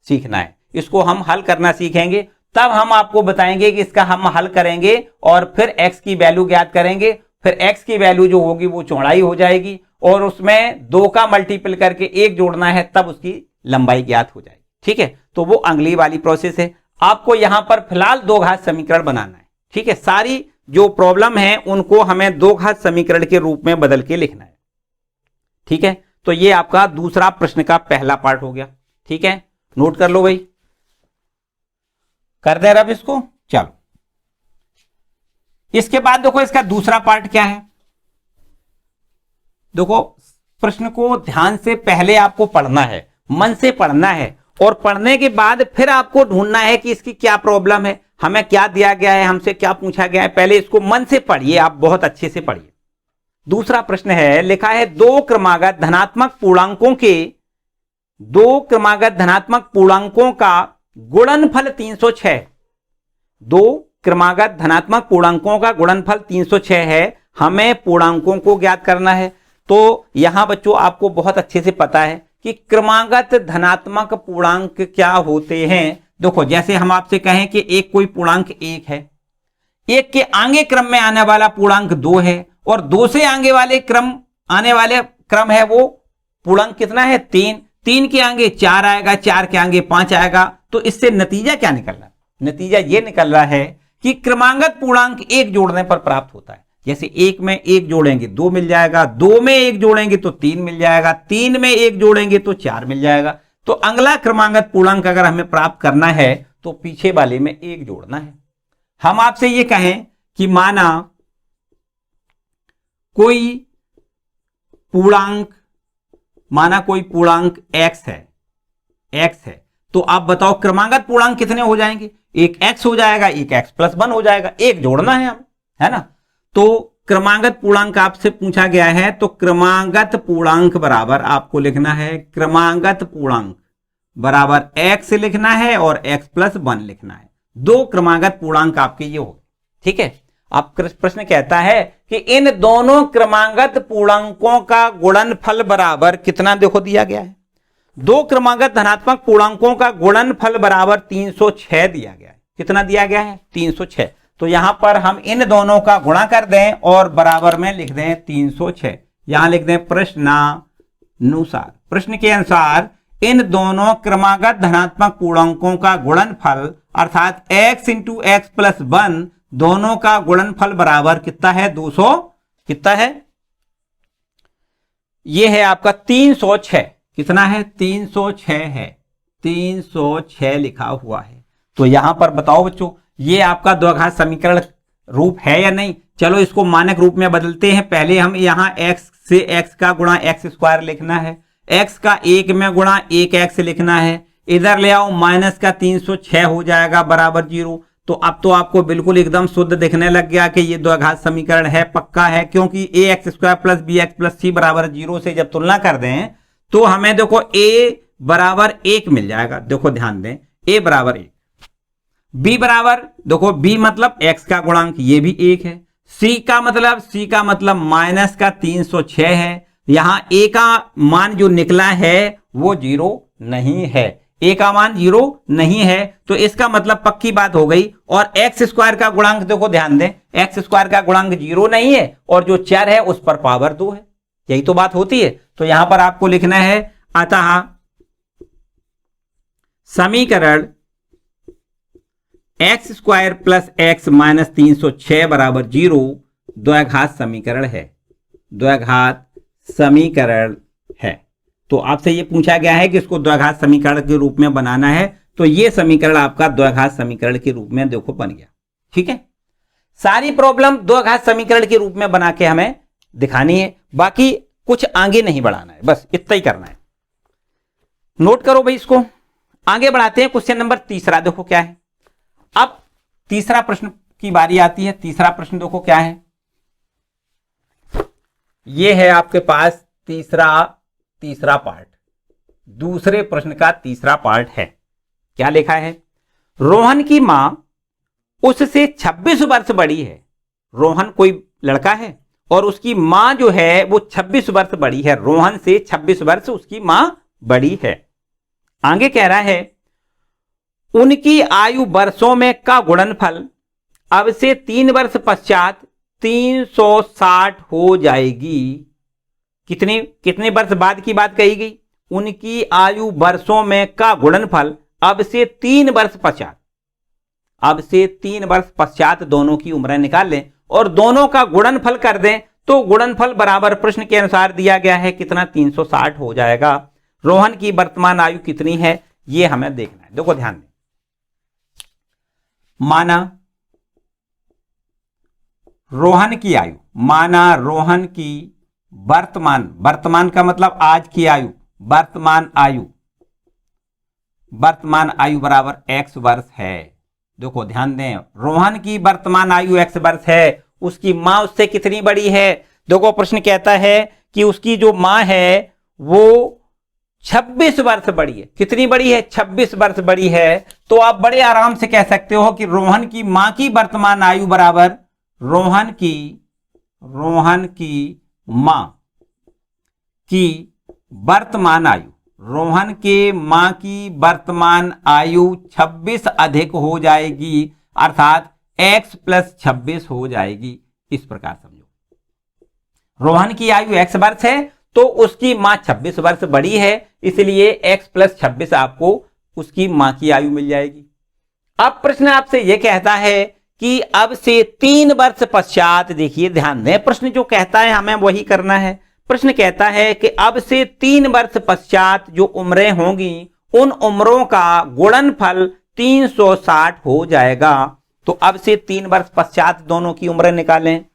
सीखना है। इसको हम हल करना सीखेंगे, तब हम आपको बताएंगे कि इसका हम हल करेंगे और फिर x की वैल्यू ज्ञात करेंगे। फिर x की वैल्यू जो होगी वो चौड़ाई हो जाएगी और उसमें 2 का मल्टीपल करके 1 जोड़ना है, तब उसकी लंबाई ज्ञात हो जाएगी। ठीक है, तो वो अगली वाली प्रोसेस है। आपको यहां पर फिलहाल द्विघात समीकरण बनाना है। ठीक है, सारी जो प्रॉब्लम है उनको हमें द्विघात समीकरण के रूप में बदल के लिखना है। ठीक है, तो ये आपका दूसरा प्रश्न का पहला पार्ट हो गया। ठीक है, नोट कर लो भाई, कर दे रब इसको। चलो इसके बाद देखो इसका दूसरा पार्ट क्या है। देखो प्रश्न को ध्यान से पहले आपको पढ़ना है, मन से पढ़ना है, और पढ़ने के बाद फिर आपको ढूंढना है कि इसकी क्या प्रॉब्लम है, हमें क्या दिया गया है, हमसे क्या पूछा गया है। पहले इसको मन से पढ़िए, आप बहुत अच्छे से पढ़िए। दूसरा प्रश्न है, लिखा है दो क्रमागत धनात्मक पूर्णांकों का गुणनफल 306। दो क्रमागत धनात्मक पूर्णांकों का गुणनफल 306 है, हमें पूर्णांकों को ज्ञात करना है। तो यहां बच्चों आपको बहुत अच्छे से पता है कि क्रमागत धनात्मक पूर्णांक क्या होते हैं। देखो जैसे हम आपसे कहें कि एक कोई पूर्णांक एक है, एक के आगे क्रम में आने वाला पूर्णांक 2 है, और 2 से आगे वाले क्रम है वो पूर्णांक कितना है 3, 3 के आगे 4 आएगा, 4 के आगे 5 आएगा। तो इससे नतीजा क्या निकल रहा है? नतीजा ये निकल रहा है कि क्रमागत पूर्णांक एक जोड़ने पर प्राप्त होता है। जैसे एक में एक जोड़ेंगे 2 मिल जाएगा, 2 में एक जोड़ेंगे तो 3 मिल जाएगा, 3 में एक जोड़ेंगे तो 4 मिल जाएगा। तो अगला क्रमागत पूर्णांक अगर हमें प्राप्त करना है तो पीछे वाले में एक जोड़ना है। हम आपसे ये कहें कि माना कोई पूर्णांक x है, तो आप बताओ क्रमागत पूर्णांक कितने हो जाएंगे? एक x हो जाएगा, एक x प्लस 1 हो जाएगा, एक जोड़ना है हम, है ना। तो क्रमागत पूर्णांक आपसे पूछा गया है, तो क्रमागत पूर्णांक बराबर आपको लिखना है, क्रमागत पूर्णांक बराबर x लिखना है और x प्लस 1 लिखना है। दो क्रमागत पूर्णांक आपके ये हो, ठीक है। आप प्रश्न कहता है कि इन दोनों क्रमागत पूर्णांकों का गुणनफल बराबर कितना, देखो दिया गया है, दो क्रमागत धनात्मक पूर्णांकों का गुणनफल बराबर 306 दिया गया है। कितना दिया गया है? 306। तो यहां पर हम इन दोनों का गुणा कर दें और बराबर में लिख दें 306। यहां लिख दें प्रश्नानुसार, प्रश्न के अनुसार इन दोनों क्रमागत धनात्मक पूर्णांकों का गुणनफल अर्थात x इंटू एक्स प्लस 1 दोनों का गुणनफल बराबर कितना है? 200 कितना है? यह है आपका 306। कितना है? 306 है, 306 लिखा हुआ है। तो यहां पर बताओ बच्चों ये आपका द्विघात समीकरण रूप है या नहीं? चलो इसको मानक रूप में बदलते हैं। पहले हम यहां x से x का गुणा x स्क्वायर लिखना है, x का 1 में गुणा 1x लिखना है, इधर ले आओ माइनस का 306 हो जाएगा बराबर 0। तो अब तो आपको बिल्कुल एकदम शुद्ध दिखने लग गया कि ये द्विघात समीकरण है, पक्का है, क्योंकि ax square plus bx plus c बराबर 0 से जब तुलना कर दें तो हमें देखो a बराबर 1 मिल जाएगा। देखो ध्यान दें, a बराबर 1, b बराबर, देखो b मतलब x का गुणांक, ये भी 1 है, c का मतलब माइनस का 306 है। यहां a का मान जो निकला है वो 0 नहीं है, a का मान 0 नहीं है, तो इसका मतलब पक्की बात हो गई। और x स्क्वायर का गुणांक देखो ध्यान दें, x स्क्वायर का गुणांक 0 नहीं है और जो चर है उस पर पावर 2 है, यही तो बात होती है। तो यहां पर आपको लिखना है अतः समीकरण x square plus x minus 306 बराबर 0 द्विघात समीकरण है, द्विघात समीकरण है। तो आपसे ये पूछा गया है कि इसको द्विघात समीकरण के रूप में बनाना है, तो ये समीकरण आपका द्विघात समीकरण के रूप में देखो बन गया। ठीक है, सारी प्रॉब्लम द्विघात समीकरण के रूप में बना के हमें दिखानी है, बाकी कुछ आगे नहीं बढ़ाना है, बस इतना ही करना है। नोट करो भाई, इसको आगे बढ़ाते हैं। क्वेश्चन नंबर 3 देखो क्या है। अब तीसरा प्रश्न की बारी आती है। तीसरा प्रश्न देखो क्या है, ये है आपके पास तीसरा पार्ट, दूसरे प्रश्न का तीसरा पार्ट है। क्या लिखा है? रोहन की मां उससे 26 वर्ष बड़ी है। रोहन कोई लड़का है और उसकी मां जो है वो 26 वर्ष बड़ी है। रोहन से 26 वर्ष उसकी मां बड़ी है। आगे कह रहा है उनकी आयु वर्षों में का गुणनफल अब से 3 वर्ष पश्चात 360 हो जाएगी। कितने वर्ष बाद की बात कही गई? उनकी आयु वर्षों में का गुणनफल अब से 3 वर्ष पश्चात, अब से 3 वर्ष पश्चात दोनों की उम्रें निकाल लें और दोनों का गुणनफल कर दें, तो गुणनफल बराबर प्रश्न के अनुसार दिया गया है कितना? 360 हो जाएगा। रोहन की वर्तमान आयु कितनी है ये हमें देखना है। देखो ध्यान दें, माना रोहन की आयु, माना रोहन की वर्तमान, वर्तमान का मतलब आज की आयु, वर्तमान आयु, वर्तमान आयु बराबर x वर्ष है। देखो ध्यान दें, रोहन की वर्तमान आयु x वर्ष है, उसकी मां उससे कितनी बड़ी है? देखो प्रश्न कहता है कि उसकी जो मां है वो 26 वर्ष बड़ी है। कितनी बड़ी है? 26 वर्ष बड़ी है। तो आप बड़े आराम से कह सकते हो कि रोहन की मां की वर्तमान आयु बराबर रोहन की मां की वर्तमान आयु, रोहन के मां की वर्तमान आयु 26 अधिक हो जाएगी, अर्थात x प्लस 26 हो जाएगी। इस प्रकार समझो, रोहन की आयु x वर्ष है तो उसकी मां 26 वर्ष बड़ी है, इसलिए x प्लस 26 आपको उसकी मां की आयु मिल जाएगी। अब प्रश्न आपसे यह कहता है कि अब से 3 वर्ष पश्चात, देखिए ध्यान दें, प्रश्न जो कहता है हमें वही करना है। प्रश्न कहता है कि अब से 3 वर्ष पश्चात जो उम्रें होंगी उन उम्रों का गुणनफल 360 हो जाएगा। तो अब से 3 वर्ष पश्चात दोनों की उम्रें निकालें।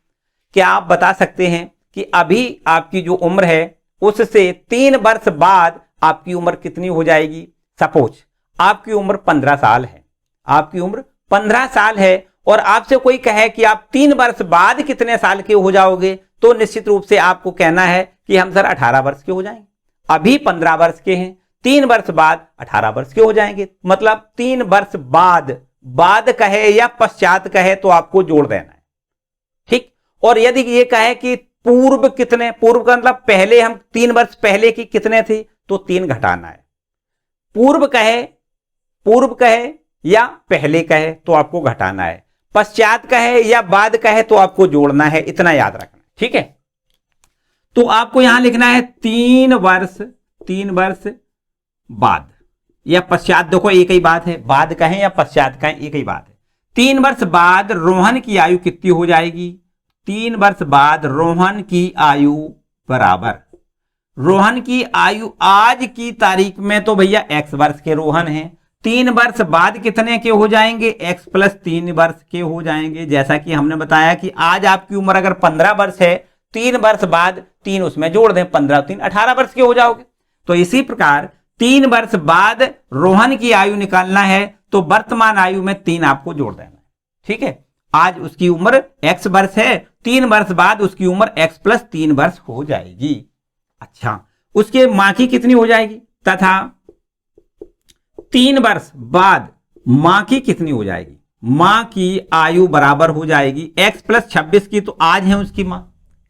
क्या आप बता सकते हैं कि अभी आपकी जो उम्र है उससे 3 वर्ष बाद आपकी उम्र कितनी हो जाएगी? सपोज आपकी उम्र 15 साल है, आपकी उम्र 15 साल है और आपसे कोई कहे कि आप 3 वर्ष बाद कितने साल के हो जाओगे, तो निश्चित रूप से आपको कहना है कि हम सर 18 वर्ष के हो जाएंगे। अभी 15 वर्ष के हैं, 3 वर्ष बाद 18 वर्ष के हो जाएंगे। मतलब 3 वर्ष बाद कहे या पश्चात कहे तो आपको जोड़ देना है, ठीक। और यदि ये कहे कि पूर्व कितने, पूर्व का मतलब पहले हम 3 वर्ष पहले की कितने थे, तो 3 घटाना है। पूर्व कहे या पहले कहे तो आपको घटाना है, पश्चात कहे या बाद कहे तो आपको जोड़ना है, इतना याद रखना, ठीक है। तो आपको यहां लिखना है 3 वर्ष बाद या पश्चात, देखो एक ही बात है, बाद कहें या पश्चात कहें एक ही बात है। 3 वर्ष बाद रोहन की आयु कितनी हो जाएगी? 3 वर्ष बाद रोहन की आयु बराबर, रोहन की आयु आज की तारीख में तो भैया x वर्ष के रोहन है, 3 वर्ष बाद कितने के हो जाएंगे? x प्लस 3 वर्ष के हो जाएंगे। जैसा कि हमने बताया कि आज आपकी उम्र अगर 15 वर्ष है, 3 वर्ष बाद 3 उसमें जोड़ दें, 15 3 18 वर्ष के हो जाओगे। तो इसी प्रकार 3 वर्ष बाद रोहन की आयु निकालना है तो वर्तमान आयु में 3 आपको जोड़ देना है, ठीक है। आज उसकी उम्र x वर्ष है, 3 वर्ष बाद उसकी उम्र x प्लस 3 वर्ष हो जाएगी। अच्छा, उसके मां की कितनी हो जाएगी? तथा 3 वर्ष बाद मां की कितनी हो जाएगी? मां की आयु बराबर हो जाएगी x प्लस 26 की, तो आज है उसकी मां,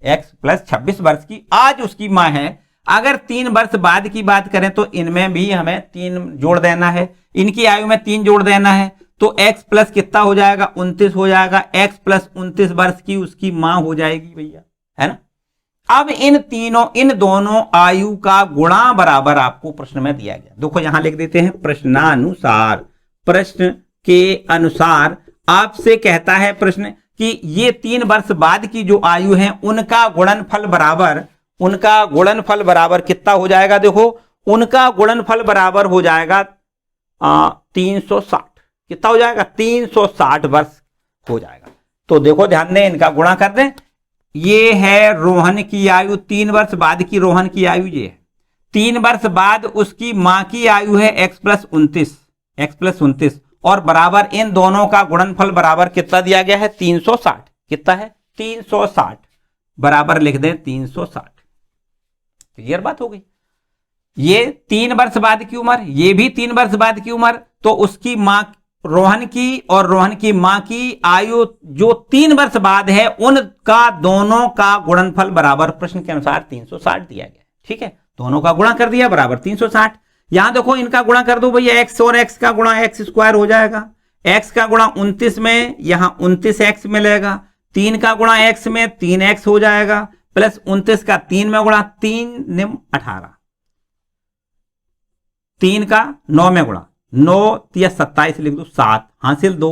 x प्लस 26 वर्ष की आज उसकी मां है। अगर 3 वर्ष बाद की बात करें तो इनमें भी हमें 3 जोड़ देना है, इनकी आयु में 3 जोड़ देना है, तो x प्लस कितना हो जाएगा? 29 हो जाएगा। x प्लस 29 वर्ष की उसकी मां हो जाएगी भैया, है ना। अब इन दोनों आयु का गुणा बराबर आपको प्रश्न में दिया गया। देखो यहां लिख देते हैं प्रश्नानुसार, प्रश्न के अनुसार आपसे कहता है प्रश्न कि ये 3 वर्ष बाद की जो आयु है उनका गुणनफल बराबर कितना हो जाएगा? देखो उनका गुणनफल बराबर हो जाएगा 360। कितना हो जाएगा? 360 वर्ष हो जाएगा। तो देखो ध्यान दें, इनका गुणा कर दें। ये है रोहन की आयु, 3 वर्ष बाद की रोहन की आयु ये है। 3 वर्ष बाद उसकी मां की आयु है x प्लस 29 और बराबर इन दोनों का गुणनफल बराबर कितना दिया गया है? 360। कितना है? 360 बराबर लिख दें 360। क्लियर बात हो गई। ये 3 वर्ष बाद की उम्र, ये भी 3 वर्ष बाद की उम्र, तो उसकी मां रोहन की और रोहन की मां की आयु जो 3 वर्ष बाद है उनका दोनों का गुणनफल बराबर प्रश्न के अनुसार 360 दिया गया, ठीक है। दोनों का गुणा कर दिया बराबर 360। यहां देखो इनका गुणा कर दो भैया, x और x का गुणा x स्क्वायर हो जाएगा, x का गुणा 29 में, यहां 29x मिलेगा, 3 का गुणा x में 3x हो जाएगा, प्लस 29 का 3 में गुणा 3 निम 18, 3 का 9 में गुणा 9 या 27 लिख दो, 7 हासिल 2,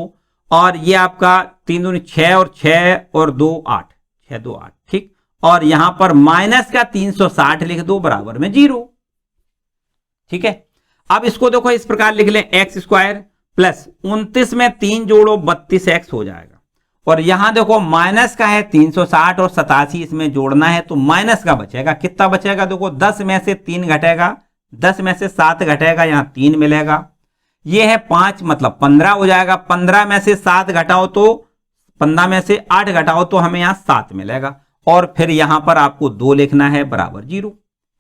और ये आपका 3 दूनी 6 और 6 और 2 8, 6 2 8, ठीक। और यहां पर माइनस का 360 लिख दो बराबर में 0, ठीक है। अब इसको देखो इस प्रकार लिख लें, एक्स स्क्वायर प्लस 29 में 3 जोड़ो 32x हो जाएगा, और यहां देखो माइनस का है 360 और 87 इसमें जोड़ना है तो माइनस का बचेगा। कितना बचेगा देखो 10 में से 3 घटेगा, 10 में से 7 घटेगा, यहां 3 मिलेगा। ये है 5 मतलब 15 हो जाएगा। 15 में से 7 घटाओ तो 15 में से 8 घटाओ तो हमें यहां 7 मिलेगा। और फिर यहां पर आपको 2 लिखना है बराबर 0।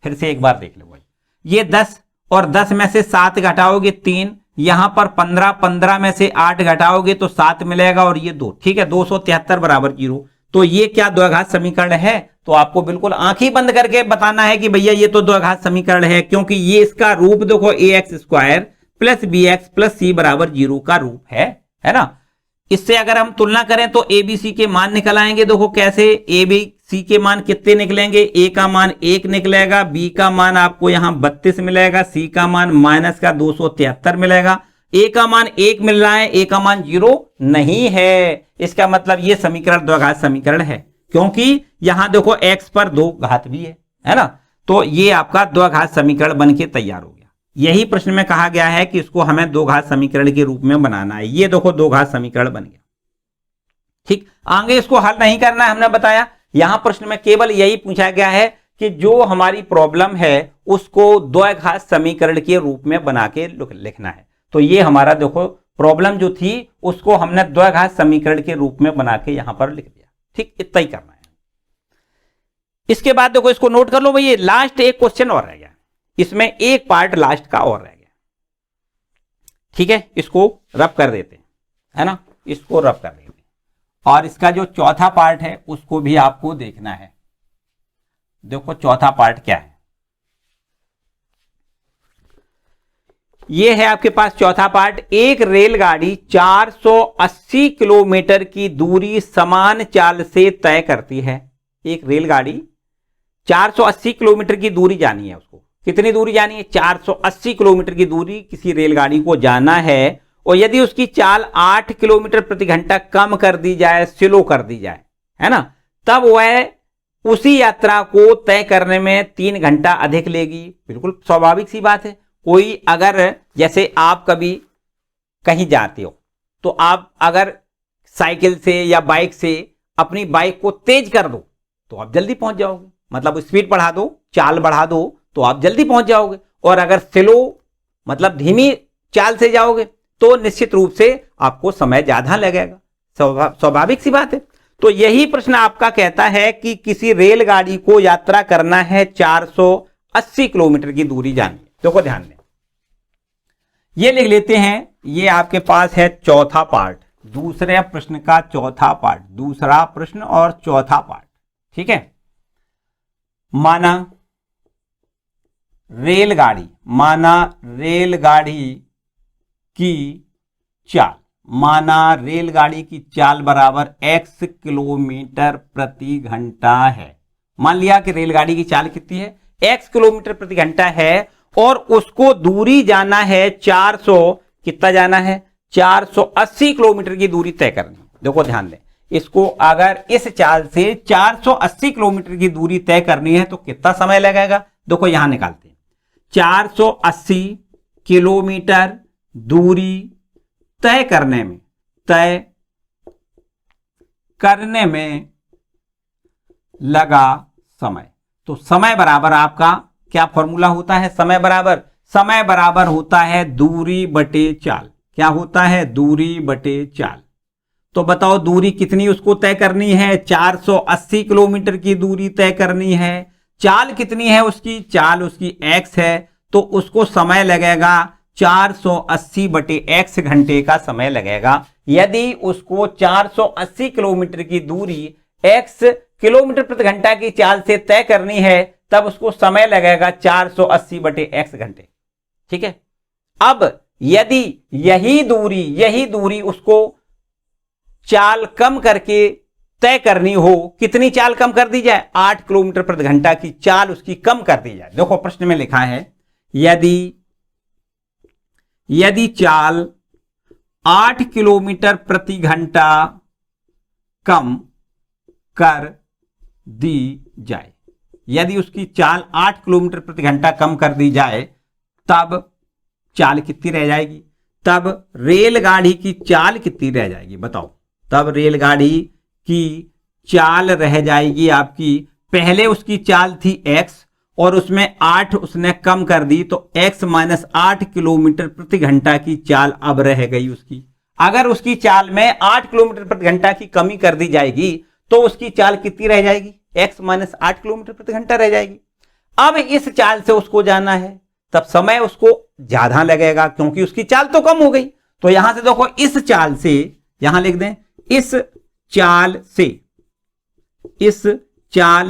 फिर से एक बार देख लो भाई, ये 10 और 10 में से 7 घटाओगे 3, यहां पर 15, 15 में से 8 घटाओगे तो 7 मिलेगा और ये 2, ठीक है 273 बराबर 0। तो ये क्या द्विघात समीकरण है? तो आपको बिल्कुल आंखें बंद करके बताना है कि भैया ये तो द्विघात समीकरण है, क्योंकि ये इसका रूप देखो ax² plus bx plus c बराबर 0 का रूप है ना। इससे अगर हम तुलना करें तो ए बी सी के मान निकल आएंगे। देखो कैसे, ए बी सी के मान कितने निकलेंगे, ए का मान 1 निकलेगा, बी का मान आपको यहां 32 मिलेगा, सी का मान माइनस का 273 मिलेगा, ए का मान 1 मिल रहा है, ए का मान 0 नहीं है। इसका मतलब ये समीकरण द्विघात समीकरण है, क्योंकि यहां देखो x पर 2 घात भी है ना। तो ये आपका द्विघात समीकरण बन के तैयार हो गया। यही प्रश्न में कहा गया है कि इसको हमें दो घात समीकरण के रूप में बनाना है। ये देखो दो घात समीकरण बन गया, ठीक। आगे इसको हल नहीं करना है, हमने बताया। यहां प्रश्न में केवल यही पूछा गया है कि जो हमारी प्रॉब्लम है उसको द्विघात समीकरण के रूप में बना के लिखना है। तो ये हमारा देखो प्रॉब्लम जो थी उसको हमने द्विघात समीकरण के रूप में बना के यहां पर लिख दिया, ठीक। इतना ही करना है। इसके बाद देखो इसको नोट कर लो भाई, लास्ट एक क्वेश्चन और रह गया, इसमें एक पार्ट लास्ट का और रह गया, ठीक है। इसको रब कर देते हैं, है ना, इसको रब कर देते हैं। और इसका जो चौथा पार्ट है उसको भी आपको देखना है। देखो चौथा पार्ट क्या है, ये है आपके पास चौथा पार्ट। एक रेलगाड़ी 480 किलोमीटर की दूरी समान चाल से तय करती है। एक रेलगाड़ी 480 किलोमीटर की दूरी जानी है, उसको कितनी दूरी जानी है, 480 किलोमीटर की दूरी किसी रेलगाड़ी को जाना है। और यदि उसकी चाल 8 किलोमीटर प्रति घंटा कम कर दी जाए, स्लो कर दी जाए, है ना, तब वह उसी यात्रा को तय करने में 3 घंटा अधिक लेगी। बिल्कुल स्वाभाविक सी बात है। कोई अगर जैसे आप कभी कहीं जाते हो तो आप अगर साइकिल से या बाइक से अपनी बाइक को तेज कर दो तो आप जल्दी पहुंच जाओगे, मतलब स्पीड बढ़ा दो, चाल बढ़ा दो तो आप जल्दी पहुंच जाओगे। और अगर स्लो मतलब धीमी चाल से जाओगे तो निश्चित रूप से आपको समय ज्यादा लगेगा, स्वाभाविक सी बात है। तो यही प्रश्न आपका कहता है कि किसी रेलगाड़ी को यात्रा करना है 480 किलोमीटर की दूरी जानी है। देखो ध्यान दें, ये लिख लेते हैं, ये आपके पास है चौथा पार्ट, दूसरे प्रश्न का चौथा पार्ट, दूसरा प्रश्न और चौथा पार्ट, ठीक है। माना रेलगाड़ी की चाल, माना रेलगाड़ी की चाल बराबर x किलोमीटर प्रति घंटा है। मान लिया कि रेलगाड़ी की चाल कितनी है, x किलोमीटर प्रति घंटा है और उसको दूरी जाना है 400, कितना जाना है, 480 किलोमीटर की दूरी तय करनी। देखो ध्यान दें, इसको अगर इस चाल से 480 किलोमीटर की दूरी तय करनी है तो कितना समय लगेगा। देखो यहां निकालते हैं, 480 किलोमीटर दूरी तय करने में लगा समय। तो समय बराबर आपका क्या फॉर्मूला होता है, समय बराबर होता है दूरी बटे चाल। क्या होता है, दूरी बटे चाल। तो बताओ दूरी कितनी उसको तय करनी है, 480 किलोमीटर की दूरी तय करनी है। चाल कितनी है उसकी, चाल उसकी x है, तो उसको समय लगेगा 480 बटे x घंटे का समय लगेगा। यदि उसको 480 किलोमीटर की दूरी x किलोमीटर प्रति घंटा की चाल से तय करनी है तब उसको समय लगेगा 480 बटे x घंटे, ठीक है। अब यदि यही दूरी उसको चाल कम करके तय करनी हो, कितनी चाल कम कर दी जाए, 8 किलोमीटर प्रति घंटा की चाल उसकी कम कर दी जाए। देखो प्रश्न में लिखा है यदि चाल 8 किलोमीटर प्रति घंटा कम कर दी जाए, यदि उसकी चाल 8 किलोमीटर प्रति घंटा कम कर दी जाए तब चाल कितनी रह जाएगी, तब रेलगाड़ी की चाल कितनी रह जाएगी, बताओ तब रेलगाड़ी की चाल रह जाएगी आपकी, पहले उसकी चाल थी x और उसमें 8 उसने कम कर दी, तो x माइनस 8 किलोमीटर प्रति घंटा की चाल अब रह गई उसकी। अगर उसकी चाल में 8 किलोमीटर प्रति घंटा की कमी कर दी जाएगी तो उसकी चाल कितनी रह जाएगी, x माइनस 8 किलोमीटर प्रति घंटा रह जाएगी। अब इस चाल से उसको जाना है, तब समय उसको ज्यादा लगेगा क्योंकि उसकी चाल तो कम हो गई। तो यहां से देखो इस चाल से, यहां लिख दें इस चाल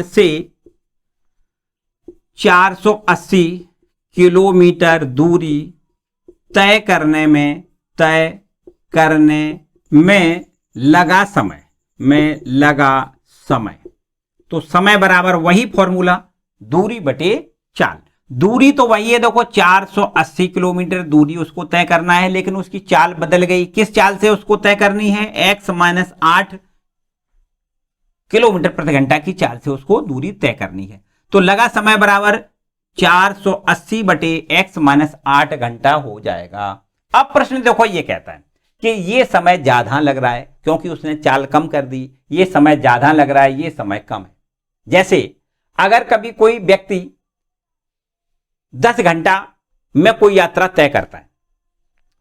से 480 किलोमीटर दूरी तय करने में लगा समय, तो समय बराबर वही फॉर्मूला दूरी बटे चाल। दूरी तो वही है, देखो 480 किलोमीटर दूरी उसको तय करना है, लेकिन उसकी चाल बदल गई। किस चाल से उसको तय करनी है, x माइनस 8 किलोमीटर प्रति घंटा की चाल से उसको दूरी तय करनी है। तो लगा समय बराबर 480 बटे x माइनस 8 घंटा हो जाएगा। अब प्रश्न देखो ये कहता है कि ये समय ज्यादा लग रहा है क्योंकि उसने चाल कम कर दी, ये समय ज्यादा लग रहा है, ये समय कम है। जैसे अगर कभी कोई व्यक्ति 10 घंटा में कोई यात्रा तय करता है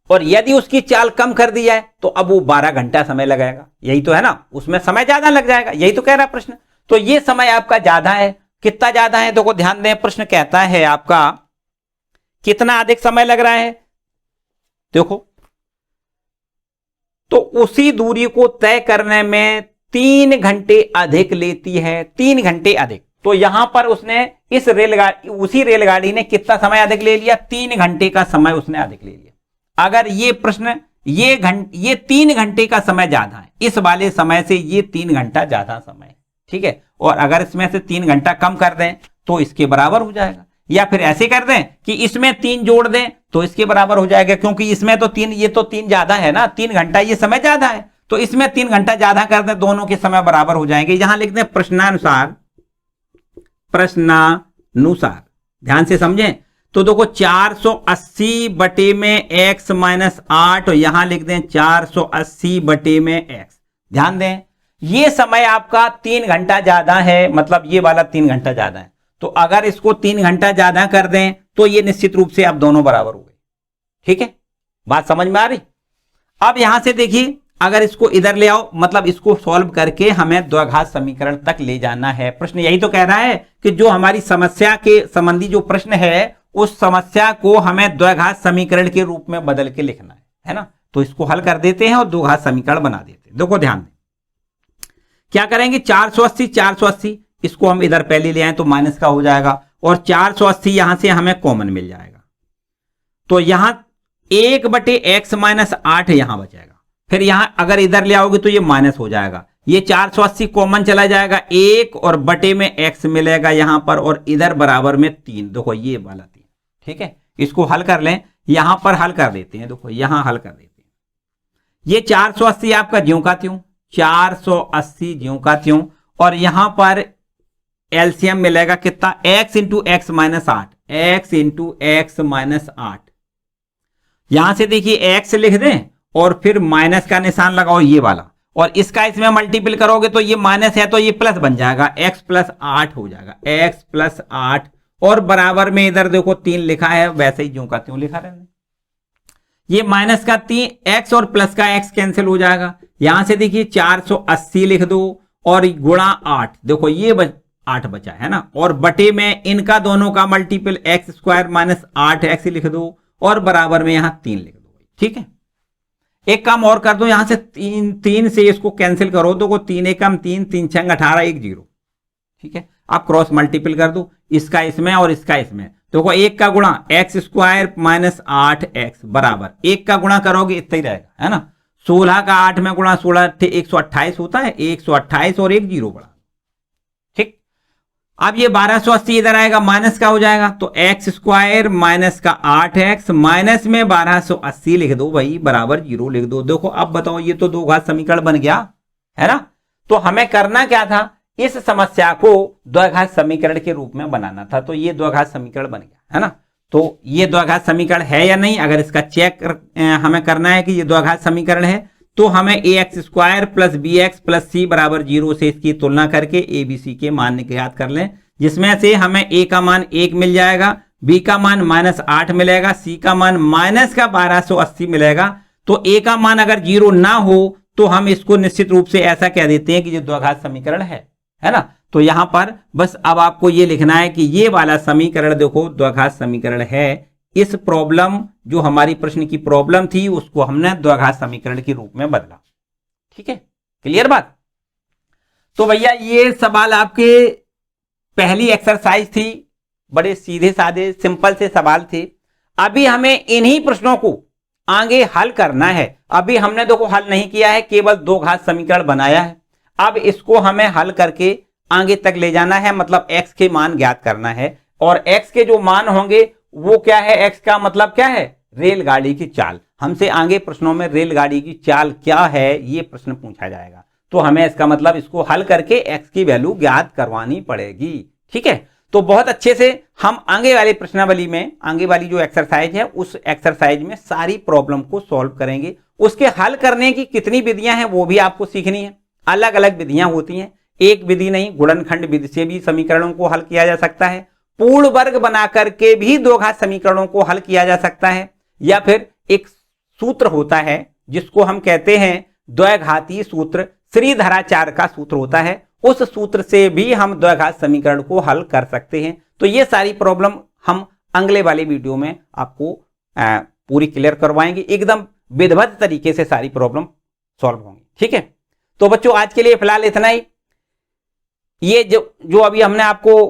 और यदि उसकी चाल कम कर दी जाए तो अब वो 12 घंटा समय लगाएगा, यही तो है ना, उसमें समय ज्यादा लग जाएगा, यही तो कह रहा है प्रश्न। तो ये समय आपका ज्यादा है, कितना ज्यादा है देखो ध्यान दें, प्रश्न कहता है आपका कितना अधिक समय लग रहा है, देखो तो उसी दूरी को तय करने में 3 घंटे अधिक लेती है, 3 घंटे अधिक। तो यहां पर उसने उसी रेलगाड़ी ने कितना समय अधिक ले लिया, 3 घंटे का समय उसने अधिक ले लिया। अगर ये प्रश्न ये 3 घंटे का समय ज्यादा है, इस वाले समय से ये 3 घंटा ज्यादा समय है, ठीक है। और अगर इसमें से 3 घंटा कम कर दें तो इसके बराबर हो जाएगा, या फिर ऐसे कर दें कि इसमें 3 जोड़ दें तो इसके बराबर हो जाएगा, क्योंकि इसमें तो 3, ये तो 3 ज्यादा है ना, 3 घंटा ये समय ज्यादा है, तो इसमें 3 घंटा ज्यादा कर दें, दोनों के समय बराबर हो जाएंगे। यहां लिख दें प्रश्नानुसार, ध्यान से समझें। तो देखो 480 बटे में x माइनस 8, और यहां लिख दें 480 बटे में x। ध्यान दें ये समय आपका 3 घंटा ज्यादा है, मतलब ये वाला 3 घंटा ज्यादा है, तो अगर इसको 3 घंटा ज्यादा कर दें तो ये निश्चित रूप से अब दोनों बराबर हो गए, ठीक है, बात समझ में आ रही। अब यहां से देखिए अगर इसको इधर ले आओ, मतलब इसको सॉल्व करके हमें द्विघात समीकरण तक ले जाना है। प्रश्न यही तो कह रहा है कि जो हमारी समस्या के संबंधी जो प्रश्न है उस समस्या को हमें द्विघात समीकरण के रूप में बदल के लिखना है ना। तो इसको हल कर देते हैं और द्विघात समीकरण बना देते हैं। देखो ध्यान दें क्या करेंगे, 480 इसको हम इधर पहले ले आए तो माइनस का हो जाएगा, और 480 यहां से हमें कॉमन मिल जाएगा, तो यहां 1 बटे x माइनस 8 यहां बचेगा। फिर यहां अगर इधर ले आओगे तो ये माइनस हो जाएगा, ये 480 कॉमन चला जाएगा, 1 और बटे में x मिलेगा यहां पर, और इधर बराबर में 3, देखो ये वाला 3, ठीक है। इसको हल कर लें, यहां पर हल कर देते हैं, देखो यहां हल कर देते हैं। ये 480 आपका ज्यों का त्यों, 480 ज्यों का त्यों, और यहां पर एलसीएम मिलेगा कितना, x into x minus 8, x into x minus 8। यहां से देखिए x लिख दें और फिर माइनस का निशान लगाओ ये वाला, और इसका इसमें मल्टीपल करोगे तो ये माइनस है तो ये प्लस बन जाएगा, x प्लस 8 हो जाएगा, x प्लस 8, और बराबर में इधर देखो 3 लिखा है, वैसे ही ज्यों का त्यों लिखा रहने। ये माइनस का 3 x और प्लस का x कैंसिल हो जाएगा। यहां से देखिए 480 लिख दो और गुणा 8, देखो ये 8 बचा है ना, और बटे में इनका दोनों का multiple x square minus 8x लिख दो, और बराबर में यहां 3 लिख दो, ठीक है। एक काम और कर दो, यहां से 3 से इसको कैंसिल करो, तो 3 एकम 3, 3 छंग 18, 1 0, ठीक है। आप क्रॉस मल्टीपल कर दो, इसका इसमें और इसका इसमें, देखो 1 का गुणा x स्क्वायर माइनस 8x बराबर 1 का गुणा करोगे इतना ही रहेगा, है ना। 16 का 8 में गुणा 16 128 होता है, 128 और 1 0 बढ़ा, ठीक। अब ये 1280 इधर आएगा, माइनस का हो जाएगा, तो x स्क्वायर माइनस का 8x माइनस में 1280 लिख दो भाई, बराबर 0 लिख दो। देखो अब बताओ ये तो दो घात समीकरण बन गया, है ना। तो हमें करना क्या था, इस समस्या को द्विघात समीकरण के रूप में बनाना था, तो ये द्विघात समीकरण बन गया, है ना। तो ये द्विघात समीकरण है या नहीं, अगर इसका चेक हमें करना है कि ये द्विघात समीकरण है, तो हमें A X square plus B X plus C बराबर 0 से इसकी तुलना करके ए बी सी के मान ज्ञात कर लें, जिसमें से हमें ए का मान 1 मिल जाएगा, बी का मान -8 मिलेगा, सी का मान -1280 मिलेगा। तो ए का मान अगर 0 ना हो तो हम इसको निश्चित रूप से ऐसा कह देते हैं कि जो द्विघात समीकरण है ना। तो यहां पर बस अब आपको ये लिखना है कि ये वाला समीकरण देखो द्विघात समीकरण है। इस प्रॉब्लम जो हमारी प्रश्न की प्रॉब्लम थी उसको हमने द्विघात समीकरण के रूप में बदला। ठीक है, क्लियर बात। तो भैया ये सवाल आपके पहली एक्सरसाइज थी, बड़े सीधे साधे सिंपल से सवाल थे। अभी हमें इन्हीं प्रश्नों को आगे हल करना है। अभी हमने देखो हल नहीं किया है, केवल दो घात समीकरण बनाया है। अब इसको हमें हल करके आगे तक ले जाना है, मतलब x के मान ज्ञात करना है। और x के जो मान होंगे वो क्या है, x का मतलब क्या है, रेलगाड़ी की चाल। हमसे आगे प्रश्नों में रेलगाड़ी की चाल क्या है ये प्रश्न पूछा जाएगा, तो हमें इसका मतलब इसको हल करके x की वैल्यू ज्ञात करवानी पड़ेगी। ठीक है, तो बहुत अच्छे से हम आगे वाली प्रश्नावली में, आगे वाली जो एक्सरसाइज है उस एक्सरसाइज में सारी प्रॉब्लम को सॉल्व करेंगे। उसके हल करने की कितनी विधियां हैं वो भी आपको सीखनी है। अलग अलग विधियां होती हैं, एक विधि नहीं, गुणनखंड विधि से भी समीकरणों को हल किया जा सकता है, पूर्ण वर्ग बना करके भी दो घात समीकरणों को हल किया जा सकता है, या फिर एक सूत्र होता है जिसको हम कहते हैं द्विघातीय सूत्र, श्रीधराचार्य का सूत्र होता है, उस सूत्र से भी हम द्विघात समीकरण को हल कर सकते हैं। तो ये सारी प्रॉब्लम हम अगले वाले वीडियो में आपको पूरी क्लियर करवाएंगे, एकदम विधिवत तरीके से सारी प्रॉब्लम सॉल्व होंगी। ठीक है, तो बच्चों आज के लिए फिलहाल इतना ही। ये जो अभी हमने आपको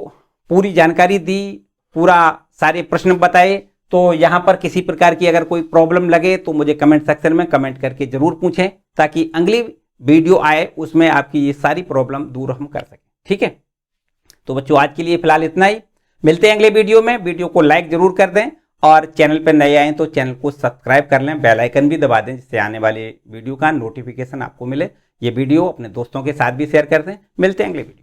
पूरी जानकारी दी, पूरा सारे प्रश्न बताए, तो यहां पर किसी प्रकार की अगर कोई प्रॉब्लम लगे तो मुझे कमेंट सेक्शन में कमेंट करके जरूर पूछें, ताकि अगली वीडियो आए उसमें आपकी ये सारी प्रॉब्लम दूर हम कर सकें। ठीक है, तो बच्चों आज के लिए फिलहाल इतना ही, मिलते हैं अगले वीडियो में। वीडियो को लाइक जरूर कर दें और चैनल पर नए आए तो चैनल को सब्सक्राइब कर लें, बेल आइकन भी दबा दें जिससे आने वाले वीडियो का नोटिफिकेशन आपको मिले। ये वीडियो अपने दोस्तों के साथ भी शेयर कर दें। मिलते हैं अगले वीडियो।